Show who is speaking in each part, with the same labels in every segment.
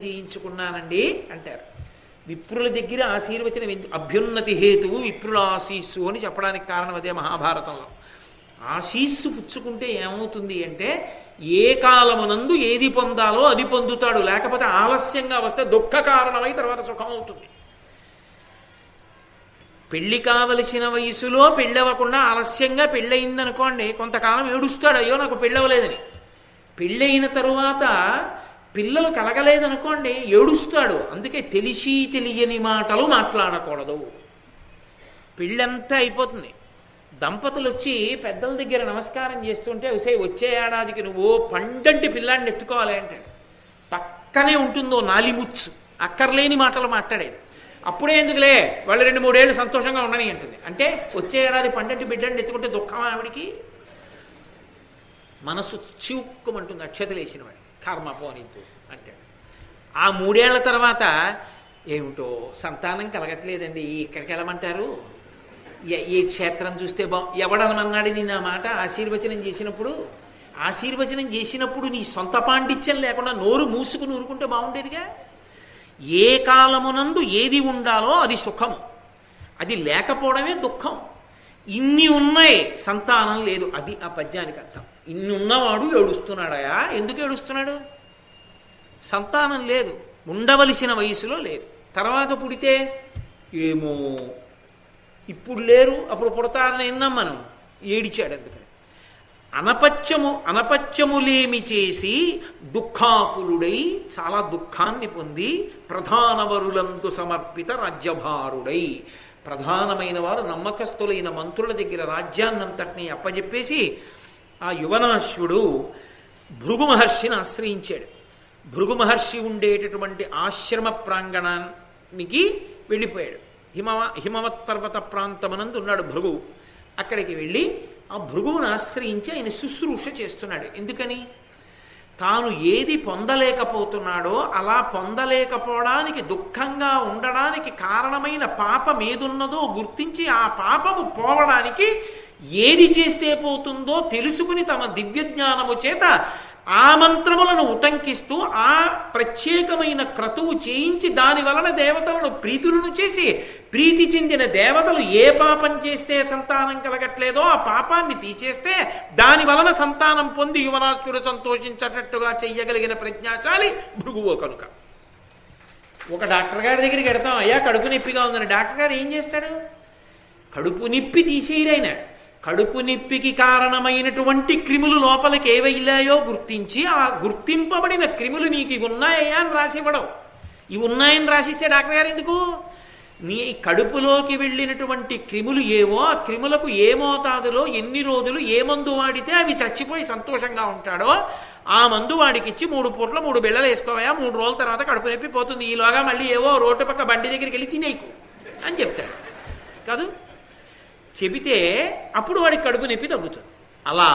Speaker 1: చేయించుకున్నానండి అంటారు. విప్రుల దగ్గర ఆశీర్వచనం అభ్యున్నతి హేతువు విప్రుల ఆశీస్సు అని చెప్పడానికి కారణం అదే. మహాభారతంలో ఆశీస్సు పుచ్చుకుంటే ఏమవుతుంది అంటే ఏ కాలమునందు ఏది పొందాలో అది పొందుతాడు, లేకపోతే ఆలస్యంగా వస్తే దుఃఖ కారణమై తర్వాత సుఖం అవుతుంది. పెళ్లి కావలసిన వయసులో పెళ్ళవకుండా ఆలస్యంగా పెళ్ళయిందనుకోండి, కొంతకాలం ఏడుస్తాడు, అయ్యో నాకు పెళ్ళవలేదని. పెళ్ళయిన తరువాత పిల్లలు కలగలేదనుకోండి, ఏడుస్తాడు. అందుకే తెలిసి తెలియని మాటలు మాట్లాడకూడదు. పెళ్ళంతా అయిపోతుంది, దంపతులు వచ్చి పెద్దల దగ్గర నమస్కారం చేస్తుంటే వచ్చే ఏడాదికి నువ్వు పండంటి పిల్లాడిని ఎత్తుకోవాలి అంటే పక్కనే ఉంటుందో నాలిముచ్చు, అక్కర్లేని మాటలు మాట్లాడేది. అప్పుడే ఎందుకులే వాళ్ళు 2-3 ఏళ్ళు సంతోషంగా ఉండని అంటుంది. అంటే వచ్చే ఏడాది పండంటి బిడ్డని ఎత్తుకుంటే దుఃఖం ఆవిడికి. మనసు చివుక్కుమంటుంది అక్షతలు వేసిన వాడు, కర్మ పోనిద్దు అంటాడు. ఆ 3 ఏళ్ల తర్వాత ఏమిటో సంతానం కలగట్లేదండి, ఇక్కడికి వెళ్ళమంటారు, ఏ క్షేత్రం చూస్తే ఎవడనమన్నాడు నిన్న మాట ఆశీర్వచనం చేసినప్పుడు. ఆశీర్వచనం చేసినప్పుడు నీ సొంత పాండిత్యం లేకుండా నోరు మూసుకుని ఊరుకుంటే బాగుండేదిగా. ఏ కాలమునందు ఏది ఉండాలో అది సుఖము, అది లేకపోవడమే దుఃఖం. ఇన్ని ఉన్నాయి, సంతానం లేదు, అది ఆ పద్యానికి అర్థం. ఇన్ని ఉన్నవాడు ఏడుస్తున్నాడయా, ఎందుకు ఏడుస్తున్నాడు? సంతానం లేదు, ఉండవలసిన వయసులో లేదు. తర్వాత పుడితే ఏమో ఇప్పుడు లేరు, అప్పుడు పుడతారని విన్నాం మనం, ఏడిచాడు. అందుకని అనపత్యములేమి చేసి దుఃఖాకులుడై చాలా దుఃఖాన్ని పొంది ప్రధానవరులంతు సమర్పిత రాజ్యభారుడై, ప్రధానమైన వారు నమ్మకస్తులైన మంత్రుల దగ్గర రాజ్యాన్నంతటినీ అప్పజెప్పేసి ఆ యువనాశ్వుడు భృగు మహర్షిని ఆశ్రయించాడు. భృగు మహర్షి ఉండేటటువంటి ఆశ్రమ ప్రాంగణానికి వెళ్ళిపోయాడు. హిమవత్ పర్వత ప్రాంతమనందు ఉన్నాడు భృగువు. అక్కడికి వెళ్ళి ఆ భృగువును ఆశ్రయించి ఆయన శుశ్రూష చేస్తున్నాడు. ఎందుకని? తాను ఏది పొందలేకపోతున్నాడో అలా పొందలేకపోవడానికి, దుఃఖంగా ఉండడానికి కారణమైన పాపం ఏదున్నదో గుర్తించి ఆ పాపము పోవడానికి ఏది చేస్తే పోతుందో తెలుసుకుని తమ దివ్య జ్ఞానము చేత ఆ మంత్రములను ఉటంకిస్తూ ఆ ప్రత్యేకమైన క్రతువు చేయించి దాని వలన దేవతలను ప్రీతులను చేసి ప్రీతి చెందిన దేవతలు ఏ పాపం చేస్తే సంతానం కలగట్లేదో ఆ పాపాన్ని తీసేస్తే దాని వలన సంతానం పొంది యువనాశ్వరుడు సంతోషించేటట్టుగా చెయ్యగలిగిన ప్రజ్ఞాశాలి భృగువు కనుక. ఒక డాక్టర్ గారి దగ్గరికి వెడతాం, అయ్యా కడుపు నొప్పిగా ఉందని. డాక్టర్ గారు ఏం చేస్తాడు? కడుపు నొప్పి తీసేయరైనా కడుపు నొప్పికి కారణమైనటువంటి క్రిములు లోపలికి ఏవైలాయో గుర్తించి ఆ గుర్తింపబడిన క్రిములు నీకు ఇవి ఉన్నాయా అని రాసివ్వడం. ఇవి ఉన్నాయని రాసిస్తే డాక్టర్ గారు ఎందుకు? నీ కడుపులోకి వెళ్ళినటువంటి క్రిములు ఏవో ఆ క్రిములకు ఏ మోతాదులో ఎన్ని రోజులు ఏ మందు వాడితే అవి చచ్చిపోయి సంతోషంగా ఉంటాడో ఆ మందు వాడికి ఇచ్చి 3 పూట్ల 3 బిళ్ళలు వేసుకోవయా, 3 రోజుల తర్వాత కడుపు నొప్పి పోతుంది, ఈలోగా మళ్ళీ ఏవో రోడ్డు పక్క బండి దగ్గరికి వెళ్ళి తినేకు అని చెప్తాడు కాదు. చెబితే అప్పుడు వాడికి కడుపు నొప్పి తగ్గుతుంది. అలా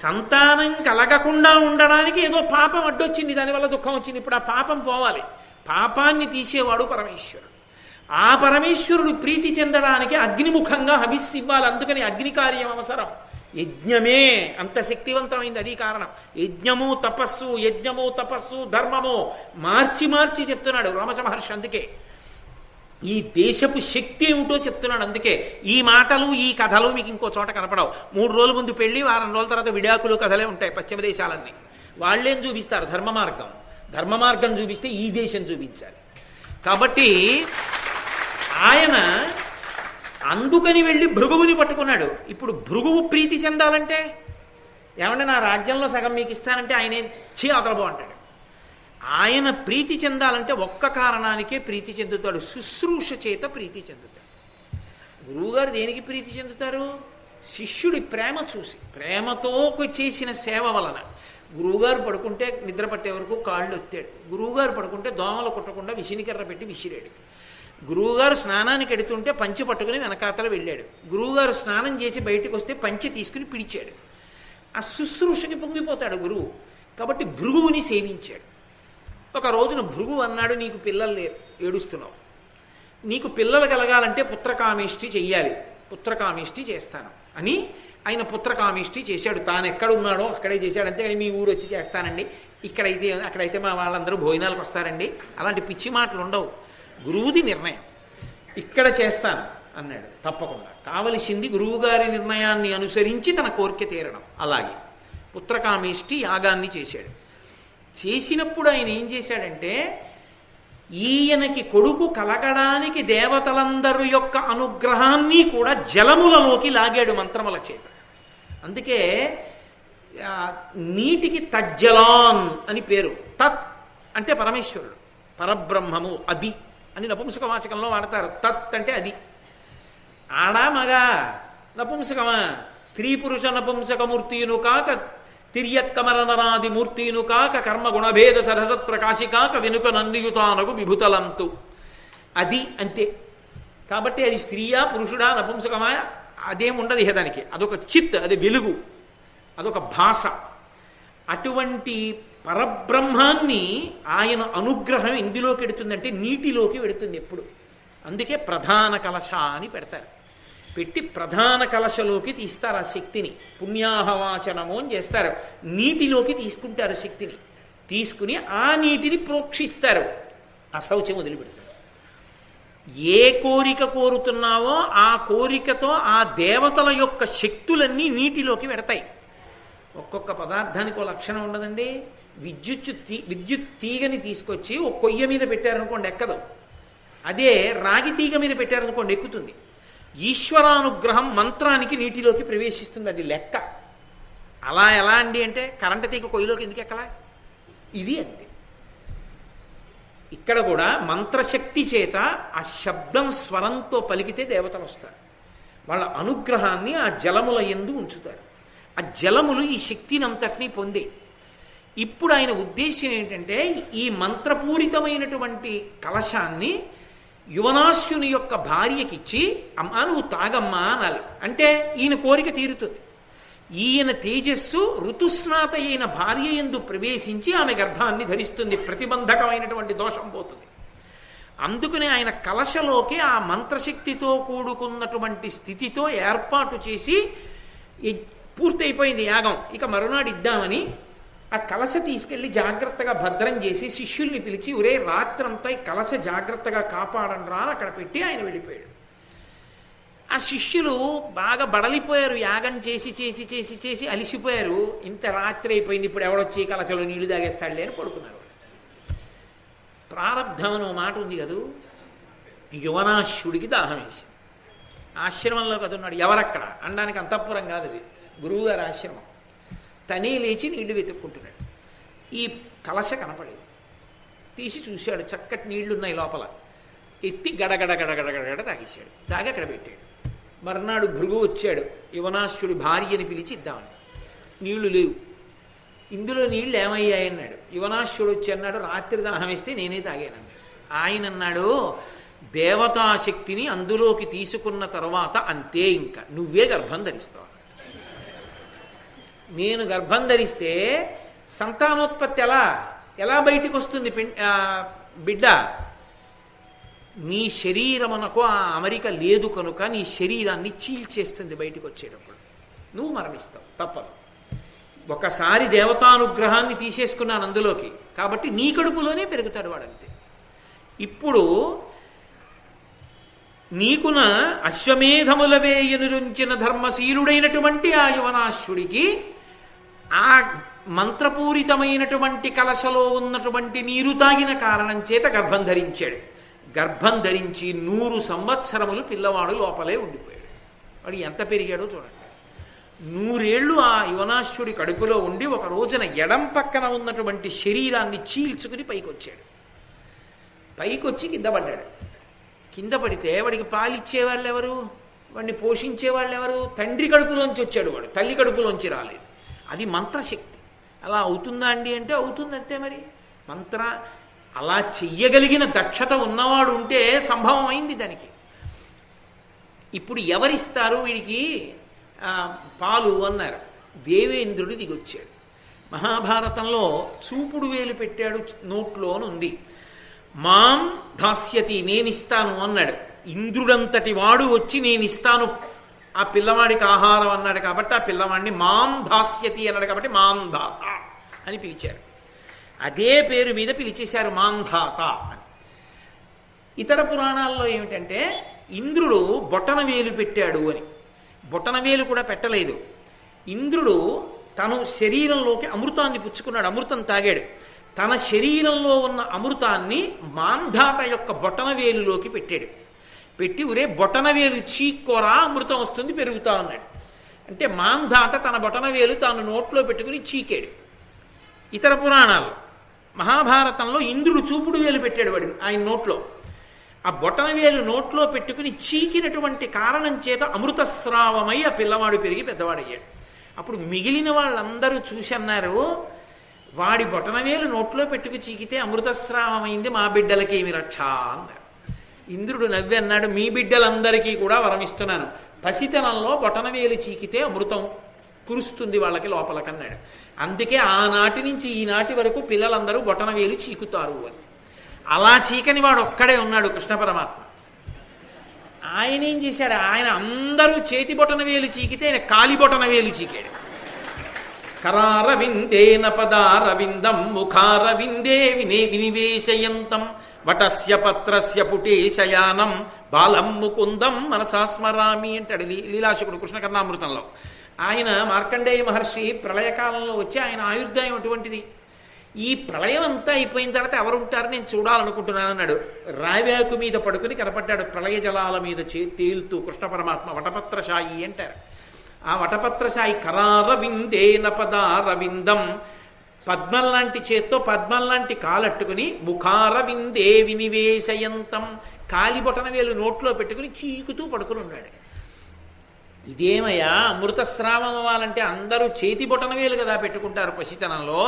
Speaker 1: సంతానం కలగకుండా ఉండడానికి ఏదో పాపం అడ్డొచ్చింది, దానివల్ల దుఃఖం వచ్చింది. ఇప్పుడు ఆ పాపం పోవాలి. పాపాన్ని తీసేవాడు పరమేశ్వరుడు. ఆ పరమేశ్వరుడు ప్రీతి చెందడానికి అగ్నిముఖంగా హవిస్సు ఇవ్వాలి. అందుకని అగ్ని కార్యం అవసరం. యజ్ఞమే అంత శక్తివంతమైంది, అది కారణం. యజ్ఞము తపస్సు ధర్మము మార్చి మార్చి చెప్తున్నాడు రామచ మహర్షి. అందుకే ఈ దేశపు శక్తి ఏమిటో చెప్తున్నాడు. అందుకే ఈ మాటలు ఈ కథలు మీకు ఇంకో చోట కనపడవు. 3 రోజుల ముందు పెళ్లి, వారం రోజుల తర్వాత విడాకులు కథలే ఉంటాయి పశ్చిమ దేశాలన్నీ. వాళ్ళేం చూపిస్తారు? ధర్మ మార్గం చూపిస్తే ఈ దేశం చూపించాలి. కాబట్టి ఆయన అందుకని వెళ్ళి భృగువుని పట్టుకున్నాడు. ఇప్పుడు భృగువు ప్రీతి చెందాలంటే ఏమంటే నా రాజ్యంలో సగం మీకు ఇస్తానంటే ఆయన అవతలబో అంటాడు. ఆయన ప్రీతి చెందాలంటే ఒక్క కారణానికే ప్రీతి చెందుతాడు, శుశ్రూష చేత ప్రీతి చెందుతాడు. గురువుగారు దేనికి ప్రీతి చెందుతారు? శిష్యుడి ప్రేమ చూసి, ప్రేమతో చేసిన సేవ వలన. గురువుగారు పడుకుంటే నిద్ర పట్టే వరకు కాళ్ళు ఎత్తాడు. గురువుగారు పడుకుంటే దోమలు కుట్టకుండా విసినికర్ర పెట్టి విసిరాడు. గురువుగారు స్నానానికి ఎడుతుంటే పంచి పట్టుకుని వెనకాతల వెళ్ళాడు. గురువుగారు స్నానం చేసి బయటకు వస్తే పంచి తీసుకుని పిడిచాడు. ఆ శుశ్రూషకి పొంగిపోతాడు గురువు. కాబట్టి భృగువుని సేవించాడు. ఒక రోజున భృగువు అన్నాడు, నీకు పిల్లలు లేరు, ఏడుస్తున్నావు, నీకు పిల్లలు కలగాలంటే పుత్రకామేష్టి చెయ్యాలి, పుత్రకామిష్టి చేస్తాను అని ఆయన పుత్రకామిష్టి చేశాడు. తాను ఎక్కడున్నాడో అక్కడే చేశాడు. అంతే మీ ఊరు వచ్చి చేస్తానండి, ఇక్కడైతే అక్కడైతే మా వాళ్ళందరూ భోజనాలకు వస్తారండి, అలాంటి పిచ్చి మాటలు ఉండవు. గురువుది నిర్ణయం, ఇక్కడ చేస్తాను అన్నాడు. తప్పకుండా కావలసింది గురువుగారి నిర్ణయాన్ని అనుసరించి తన కోరిక తీరడం. అలాగే పుత్రకామిష్టి యాగాన్ని చేశాడు. చేసినప్పుడు ఆయన ఏం చేశాడంటే, ఈయనకి కొడుకు కలగడానికి దేవతలందరి యొక్క అనుగ్రహాన్ని కూడా జలములలోకి లాగాడు మంత్రముల చేత. అందుకే నీటికి తజ్జలాన్ అని పేరు. తత్ అంటే పరమేశ్వరుడు, పరబ్రహ్మము, అది అని నపుంసకవాచకంలో వాడతారు. తత్ అంటే అది. ఆడా మగా నపుంసకమా, స్త్రీ పురుష నపుంసకమూర్తియును కాక, తిర్యక్కమరనరాది మూర్తియును కాక, కర్మ గుణభేద సరసత్ ప్రకాశి కాక, వెనుక నన్నియుతానగు విభుతలంతు. అది అంతే. కాబట్టి అది స్త్రీయా పురుషుడా నపుంసకమా అదేముండదు ఇహ దానికి. అదొక చిత్, అది వెలుగు, అదొక భాష. అటువంటి పరబ్రహ్మాన్ని ఆయన అనుగ్రహం ఎందులోకి వెడుతుందంటే నీటిలోకి వెడుతుంది ఎప్పుడు. అందుకే ప్రధాన కలశ అని పెడతారు. పెట్టి ప్రధాన కలశలోకి తీస్తారు ఆ శక్తిని. పుణ్యాహవాచనము అని చేస్తారు. నీటిలోకి తీసుకుంటారు శక్తిని. తీసుకుని ఆ నీటిని ప్రోక్షిస్తారు. అశౌచం వదిలిపెడుతుంది. ఏ కోరిక కోరుతున్నావో ఆ కోరికతో ఆ దేవతల యొక్క శక్తులన్నీ నీటిలోకి వెడతాయి. ఒక్కొక్క పదార్థానికి ఒక లక్షణం ఉండదండి. విద్యుత్ తీగని తీసుకొచ్చి ఒక కొయ్య మీద పెట్టారనుకోండి ఎక్కదు. అదే రాగి తీగ మీద పెట్టారనుకోండి ఎక్కుతుంది. ఈశ్వరానుగ్రహం మంత్రానికి నీటిలోకి ప్రవేశిస్తుంది. అది లెక్క. అలా ఎలా అండి అంటే, కరెంటు తీగ కొయ్యలోకి ఎందుకు ఎక్కలా? ఇది అంతే. ఇక్కడ కూడా మంత్రశక్తి చేత ఆ శబ్దం స్వరంతో పలికితే దేవతలు వస్తారు. వాళ్ళ అనుగ్రహాన్ని ఆ జలముల యందు ఉంచుతారు. ఆ జలములు ఈ శక్తిని అంతటినీ పొందే. ఇప్పుడు ఆయన ఉద్దేశ్యం ఏంటంటే, ఈ మంత్రపూరితమైనటువంటి కలశాన్ని యువనాశ్యుని యొక్క భార్యకిచ్చి, అమ్మా నువ్వు తాగమ్మా అనాలి. అంటే ఈయన కోరిక తీరుతుంది. ఈయన తేజస్సు ఋతుస్నాత అయిన భార్య యందు ప్రవేశించి ఆమె గర్భాన్ని ధరిస్తుంది. ప్రతిబంధకమైనటువంటి దోషం పోతుంది. అందుకని ఆయన కలశలోకి ఆ మంత్రశక్తితో కూడుకున్నటువంటి స్థితితో ఏర్పాటు చేసి, పూర్తయిపోయింది యాగం, ఇక మరునాడు ఇద్దామని ఆ కలశ తీసుకెళ్లి జాగ్రత్తగా భద్రం చేసి శిష్యుల్ని పిలిచి, ఒరే రాత్రంతా ఈ కలశ జాగ్రత్తగా కాపాడండి రా అని అక్కడ పెట్టి ఆయన వెళ్ళిపోయాడు. ఆ శిష్యులు బాగా బడలిపోయారు. యాగం చేసి చేసి చేసి చేసి అలిసిపోయారు. ఇంత రాత్రి అయిపోయింది, ఇప్పుడు ఎవడొచ్చి కలశలో నీళ్లు తాగేస్తాడులే అని పడుకున్నారు. ప్రారబ్ధం అనే మాట ఉంది కదూ. యువనాశ్యుడికి దాహం వేసింది. ఆశ్రమంలో కదున్నాడు. ఎవరక్కడ అనడానికి అంతఃపురం కాదు, అది గురువుగారి ఆశ్రమం. తనే లేచి నీళ్లు వెతుక్కుంటున్నాడు. ఈ కలశ కనపడేది. తీసి చూశాడు, చక్కటి నీళ్లున్నాయి లోపల. ఎత్తి గడగడ గడగడగడ తాగేశాడు. తాగి అక్కడ పెట్టాడు. మర్నాడు భృగు వచ్చాడు. యువనాశ్యుడి భార్యని పిలిచి ఇద్దామని. నీళ్లు లేవు. ఇందులో నీళ్లు ఏమయ్యాయన్నాడు. యువనాశ్యుడు వచ్చి అన్నాడు, రాత్రి దాహం వేస్తే నేనే తాగానన్నాడు. ఆయన అన్నాడు, దేవతాశక్తిని అందులోకి తీసుకున్న తర్వాత అంతే, ఇంకా నువ్వే గర్భం ధరిస్తావు. నేను గర్భం ధరిస్తే సంతానోత్పత్తి ఎలా బయటికి వస్తుంది బిడ్డ? నీ శరీరమునకు ఆ అమరిక లేదు కనుక నీ శరీరాన్ని చీల్చేస్తుంది బయటికి వచ్చేటప్పుడు. నువ్వు మరణిస్తావు, తప్పదు. ఒకసారి దేవతానుగ్రహాన్ని తీసేసుకున్నాను అందులోకి, కాబట్టి నీ కడుపులోనే పెరుగుతాడు వాడంతే. ఇప్పుడు నీకున అశ్వమేధముల వేయనురుంచిన ధర్మశీలుడైనటువంటి ఆ యువనాశ్యుడికి ఆ మంత్రపూరితమైనటువంటి కలశలో ఉన్నటువంటి నీరు తాగిన కారణం చేత గర్భం ధరించాడు. గర్భం ధరించి 100 సంవత్సరములు పిల్లవాడు లోపలే ఉండిపోయాడు. వాడు ఎంత పెరిగాడో చూడండి. 100 ఏళ్ళు ఆ యువనాశ్యుడి కడుపులో ఉండి ఒక రోజున ఎడం పక్కన ఉన్నటువంటి శరీరాన్ని చీల్చుకుని పైకొచ్చాడు. పైకొచ్చి కింద పడ్డాడు. కింద పడితే వాడికి పాలిచ్చేవాళ్ళు ఎవరు? వాడిని పోషించేవాళ్ళు ఎవరు? తండ్రి కడుపులోంచి వచ్చాడు వాడు, తల్లి కడుపులోంచి రాలేదు. అది మంత్రశక్తి. అలా అవుతుందా అండి అంటే అవుతుంది అంతే. మరి అలా చెయ్యగలిగిన దక్షత ఉన్నవాడు ఉంటే సంభవం అయింది దానికి. ఇప్పుడు ఎవరిస్తారు వీడికి పాలు అన్నారు. దేవేంద్రుడు దిగొచ్చాడు. మహాభారతంలో చూపుడు వేలు పెట్టాడు నోట్లో అని ఉంది. మాం దాస్యతి, నేనిస్తాను అన్నాడు. ఇంద్రుడంతటి వాడు వచ్చి నేనిస్తాను ఆ పిల్లవాడికి ఆహారం అన్నాడు కాబట్టి ఆ పిల్లవాడిని మాం దాస్యతి అన్నాడు కాబట్టి మాంధాత అని పిలిచారు. అదే పేరు మీద పిలిచేశారు మాంధాత అని. ఇతర పురాణాల్లో ఏమిటంటే ఇంద్రుడు బొటనవేలు పెట్టాడు అని. బొటనవేలు కూడా పెట్టలేదు. ఇంద్రుడు తను శరీరంలోకి అమృతాన్ని పుచ్చుకున్నాడు, అమృతం తాగాడు. తన శరీరంలో ఉన్న అమృతాన్ని మాంధాత యొక్క బొటనవేలులోకి పెట్టాడు. పెట్టి ఒరే బొటనవేలు చీక్కోరా అమృతం వస్తుంది పెరుగుతా ఉన్నాడు. అంటే మాంధాత తన బొటనవేలు తాను నోట్లో పెట్టుకుని చీకాడు. ఇతర పురాణాల్లో మహాభారతంలో ఇంద్రుడు చూపుడు వేలు పెట్టాడు వాడి ఆయన నోట్లో. ఆ బొటనవేలు నోట్లో పెట్టుకుని చీకినటువంటి కారణం చేత అమృతస్రావమై ఆ పిల్లవాడు పెరిగి పెద్దవాడయ్యాడు. అప్పుడు మిగిలిన వాళ్ళందరూ చూసి అన్నారు, వాడి బొటనవేలు నోట్లో పెట్టుకు చీకితే అమృతస్రావమైంది, మా బిడ్డలకేమి రక్ష అన్నారు. ఇంద్రుడు నవ్వి అన్నాడు, మీ బిడ్డలందరికీ కూడా వరమిస్తున్నాను, పసితనంలో బొటనవేలు చీకితే అమృతం కురుస్తుంది వాళ్ళకి లోపలకన్నాడు. అందుకే ఆనాటి నుంచి ఈనాటి వరకు పిల్లలందరూ బొటనవేలు చీకుతారు అని. అలా చీకని వాడు ఒక్కడే ఉన్నాడు కృష్ణ పరమాత్మ. ఆయన ఏం చేశాడు, ఆయన అందరూ చేతి బొటనవేలు చీకితే ఆయన కాలి బొటనవేలు చీకాడు. కరారవిందేన పదారవిందం ముఖారవిందే వినివేశయంతం వటస్య పత్రస్య పుటే శయానం బాలం ముకుందం మనసా స్మరామి అంటాడు లీలాశకుడు కృష్ణ కర్ణామృతంలో. ఆయన మార్కండేయ మహర్షి ప్రళయకాలంలో వచ్చి ఆయన ఆయుర్దాయం అటువంటిది. ఈ ప్రళయం అంతా అయిపోయిన తర్వాత ఎవరుంటారు నేను చూడాలనుకుంటున్నాను అన్నాడు. రావ్యాకు మీద పడుకుని కనపడ్డాడు ప్రళయ జలాల మీద తేలుతూ కృష్ణ పరమాత్మ. వటపత్రశాయి అంటారు. ఆ వటపత్రశాయి కరారవిందేన పదారవిందం, పద్మం లాంటి చేత్తో పద్మం లాంటి కాలట్టుకుని ముఖారవిందే వినివేశయంతం, కాలి బొటనవేలు నోట్లో పెట్టుకుని చీకుతూ పడుకుని ఉన్నాడు. ఇదేమయ్యా అమృతస్రావం అవ్వాలంటే అందరూ చేతి బొటనవేలు కదా పెట్టుకుంటారు పసితనంలో,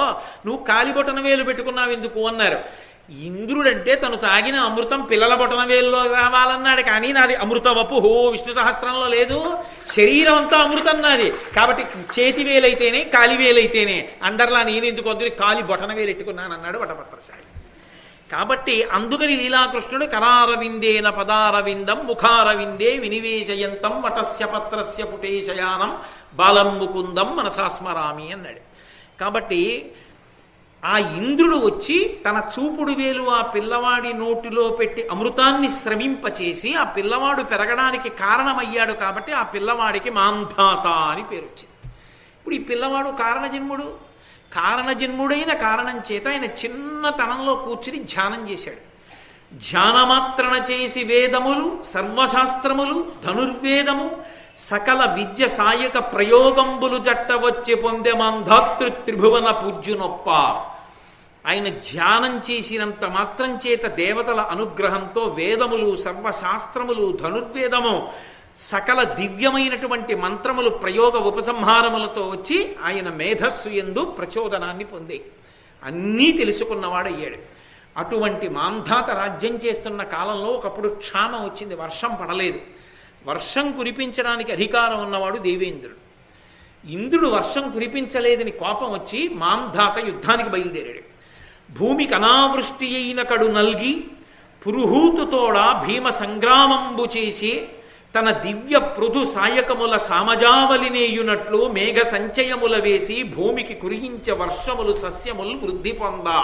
Speaker 1: నువ్వు కాలి బొటనవేలు పెట్టుకున్నావు ఎందుకు అన్నారు. ఇంద్రుడంటే తను తాగిన అమృతం పిల్లల బొటనవేలులో రావాలన్నాడు, కానీ నాది అమృత వపుహో విష్ణు సహస్రంలో లేదు, శరీరం అంతా అమృతం నాది, కాబట్టి చేతి వేలైతేనే కాలి వేలైతేనే, అందరిలా నేను ఎందుకు వద్దు కాలి బొటనవేలు ఎట్టుకున్నాను అన్నాడు వటపత్రశాయి. కాబట్టి అందుకని లీలాకృష్ణుడు కరారవిందేన పదారవిందం ముఖారవిందే వినివేశయంతం వటస్య పత్రస్య పుటే శయానం బాలం ముకుందం మనసా స్మరామి అన్నాడు. కాబట్టి ఆ ఇంద్రుడు వచ్చి తన చూపుడు వేలు ఆ పిల్లవాడి నోటిలో పెట్టి అమృతాన్ని స్రవింపచేసి ఆ పిల్లవాడు పెరగడానికి కారణమయ్యాడు. కాబట్టి ఆ పిల్లవాడికి మాంధాత అని పేరు వచ్చింది. ఇప్పుడు ఈ పిల్లవాడు కారణజన్ముడు. కారణజన్ముడైన కారణం చేత ఆయన చిన్నతనంలో కూర్చుని ధ్యానం చేశాడు. ధ్యానమాత్రణ చేసి వేదములు సర్వశాస్త్రములు ధనుర్వేదము సకల విద్య సాయక ప్రయోగంబులు జట్టవచ్చి పొందే మంధాతృ త్రిభువన పూజ్యునొప్ప. ఆయన ధ్యానం చేసినంత మాత్రం చేత దేవతల అనుగ్రహంతో వేదములు సర్వశాస్త్రములు ధనుర్వేదము సకల దివ్యమైనటువంటి మంత్రములు ప్రయోగ ఉపసంహారములతో వచ్చి ఆయన మేధస్సు యందు ప్రచోదనాన్ని పొందే అన్నీ తెలుసుకున్నవాడయ్యాడు. అటువంటి మాంధాత రాజ్యం చేస్తున్న కాలంలో ఒకప్పుడు క్షామం వచ్చింది, వర్షం పడలేదు. వర్షం కురిపించడానికి అధికారం ఉన్నవాడు దేవేంద్రుడు. ఇంద్రుడు వర్షం కురిపించలేదని కోపం వచ్చి మాంధాత యుద్ధానికి బయలుదేరాడు. భూమికి అనావృష్టి అయిన కడు నల్గి పురుహూతుతోడ భీమ సంగ్రామంబు చేసి తన దివ్య పృథు సాయకముల సామజావలినేయునట్లు మేఘ సంచయముల వేసి భూమికి కురియించే వర్షములు సస్యములు వృద్ధి పొందా.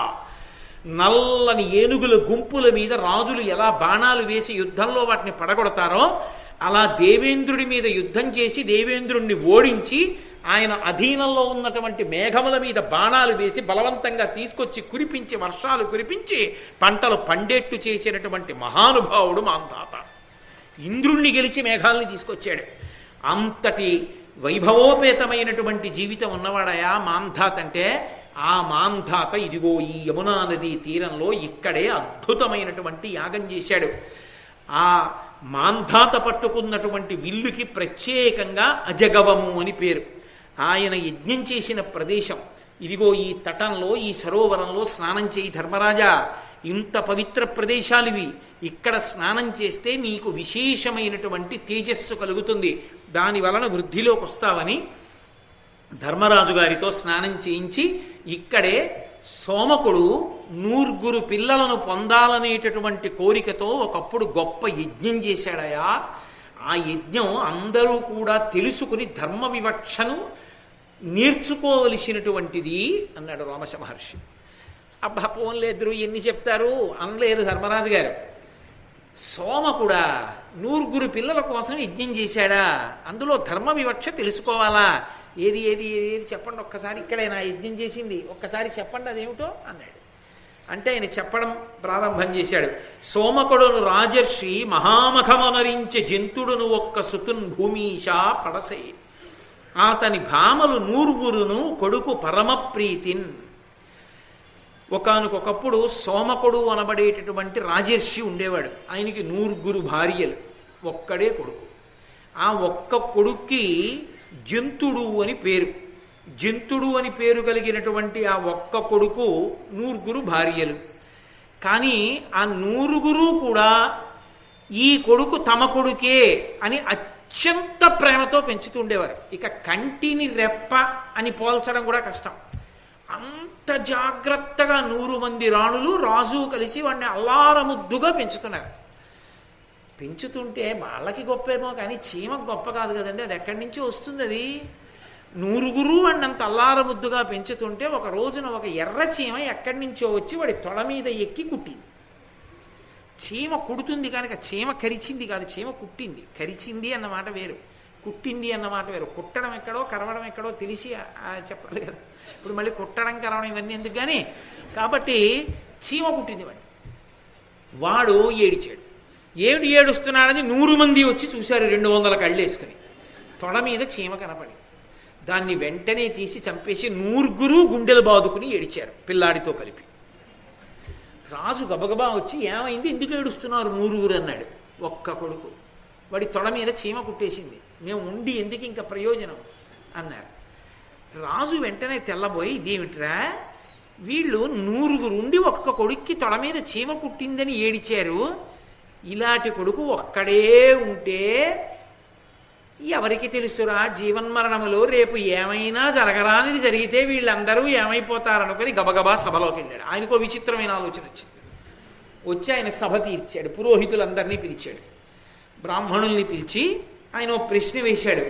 Speaker 1: నల్లని ఏనుగుల గుంపుల మీద రాజులు ఎలా బాణాలు వేసి యుద్ధంలో వాటిని పడగొడతారో అలా దేవేంద్రుడి మీద యుద్ధం చేసి దేవేంద్రుణ్ణి ఓడించి ఆయన అధీనంలో ఉన్నటువంటి మేఘముల మీద బాణాలు వేసి బలవంతంగా తీసుకొచ్చి కురిపించి వర్షాలు కురిపించి పంటలు పండేట్టు చేసినటువంటి మహానుభావుడు మాంధాత. ఇంద్రుణ్ణి గెలిచి మేఘాలని తీసుకొచ్చాడు. అంతటి వైభవోపేతమైనటువంటి జీవితం ఉన్నవాడయా మాంధాత అంటే. ఆ మాంధాత ఇదిగో ఈ యమునా నదీ తీరంలో ఇక్కడే అద్భుతమైనటువంటి యాగం చేశాడు. ఆ మాంధాత పట్టుకున్నటువంటి విల్లుకి ప్రత్యేకంగా అజగవము అని పేరు. ఆయన యజ్ఞం చేసిన ప్రదేశం ఇదిగో ఈ తటంలో ఈ సరోవరంలో స్నానం చేయి ధర్మరాజా, ఇంత పవిత్ర ప్రదేశాలివి, ఇక్కడ స్నానం చేస్తే నీకు విశేషమైనటువంటి తేజస్సు కలుగుతుంది, దాని వలన వృద్ధిలోకి వస్తావని ధర్మరాజు గారితో స్నానం చేయించి ఇక్కడే సోమకుడు 100 పిల్లలను పొందాలనేటటువంటి కోరికతో ఒకప్పుడు గొప్ప యజ్ఞం చేశాడయా. ఆ యజ్ఞం అందరూ కూడా తెలుసుకుని ధర్మ వివక్షను నేర్చుకోవలసినటువంటిది అన్నాడు రోమశ మహర్షి. అబ్బా పోన్లేద్దరు ఎన్ని చెప్తారు అనలేదు ధర్మరాజు గారు. సోమకుడా 100 పిల్లల కోసం యజ్ఞం చేశాడా, అందులో ధర్మ వివక్ష తెలుసుకోవాలా, ఏది ఏది ఏది చెప్పండి ఒక్కసారి, ఇక్కడైనా యజ్ఞం చేసింది ఒక్కసారి చెప్పండి అదేమిటో అన్నాడు. అంటే ఆయన చెప్పడం ప్రారంభం చేశాడు. సోమకుడును రాజర్షి మహామఖమనరించే జంతుడును ఒక్క సుతున్ భూమీషా పడసే, అతని భామలు 100 కొడుకు పరమప్రీతిన్. ఒకానొకప్పుడు సోమకుడు అనబడేటటువంటి రాజర్షి ఉండేవాడు. ఆయనకి 100 భార్యలు, ఒక్కడే కొడుకు. ఆ ఒక్క కొడుక్కి జంతుడు అని పేరు. జంతుడు అని పేరు కలిగినటువంటి ఆ ఒక్క కొడుకు 100 భార్యలు. కానీ ఆ 100 కూడా ఈ కొడుకు తమ కొడుకే అని అత్యంత ప్రేమతో పెంచుతూ ఉండేవారు. ఇక కంటిని రెప్ప అని పోల్చడం కూడా కష్టం. అంత జాగ్రత్తగా 100 మంది రాణులు రాజు కలిసి వాడిని అల్లారముద్దుగా పెంచుతున్నారు. పెంచుతుంటే వాళ్ళకి గొప్పేమో కానీ చీమకు గొప్ప కాదు కదండి, అది ఎక్కడి నుంచి వస్తుంది? అది 100 వాడిని అంత అల్లారముద్దుగా పెంచుతుంటే ఒక రోజున ఒక ఎర్ర చీమ ఎక్కడి నుంచో వచ్చి వాడి తొడ మీద ఎక్కి కుట్టింది. చీమ కుడుతుంది కనుక చీమ కరిచింది కాదు, చీమ కుట్టింది. కరిచింది అన్నమాట వేరు, కుట్టింది అన్నమాట వేరు. కుట్టడం ఎక్కడో కరవడం ఎక్కడో తెలిసి చెప్పాలి కదా. ఇప్పుడు మళ్ళీ కుట్టడం కరవడం ఇవన్నీ ఎందుకు కానీ. కాబట్టి చీమ కుట్టింది వాడు ఏడిచాడు. ఏమిటి ఏడుస్తున్నాడని 100 మంది వచ్చి చూశారు 200 కళ్ళు వేసుకుని. తొడ మీద చీమ కనపడి దాన్ని వెంటనే తీసి చంపేసి 100 గుండెలు బాదుకుని ఏడిచారు పిల్లాడితో కలిపి. రాజు గబగబా వచ్చి ఏమైంది, ఎందుకు ఏడుస్తున్నారు 100 అన్నాడు. ఒక్క కొడుకు, వాడి తొడ మీద చీమ కుట్టేసింది, మేము ఉండి ఎందుకు ఇంకా ప్రయోజనం అన్నారు. రాజు వెంటనే తెల్లబోయి ఇదేమిట్రా, వీళ్ళు 100 ఉండి ఒక్క కొడుక్కి తొడ మీద చీమ కుట్టిందని ఏడిచారు, ఇలాంటి కొడుకు ఒక్కడే ఉంటే ఎవరికి తెలుసురా జీవన్మరణములో రేపు ఏమైనా జరగరానిది జరిగితే వీళ్ళందరూ ఏమైపోతారనుకొని గబగబా సభలోకి వెళ్ళాడు. ఆయనకో విచిత్రమైన ఆలోచన వచ్చింది. వచ్చి ఆయన సభ తీర్చాడు, పురోహితులందరినీ పిలిచాడు, బ్రాహ్మణుల్ని పిలిచి ఆయన ఓ ప్రశ్న వేశాడు.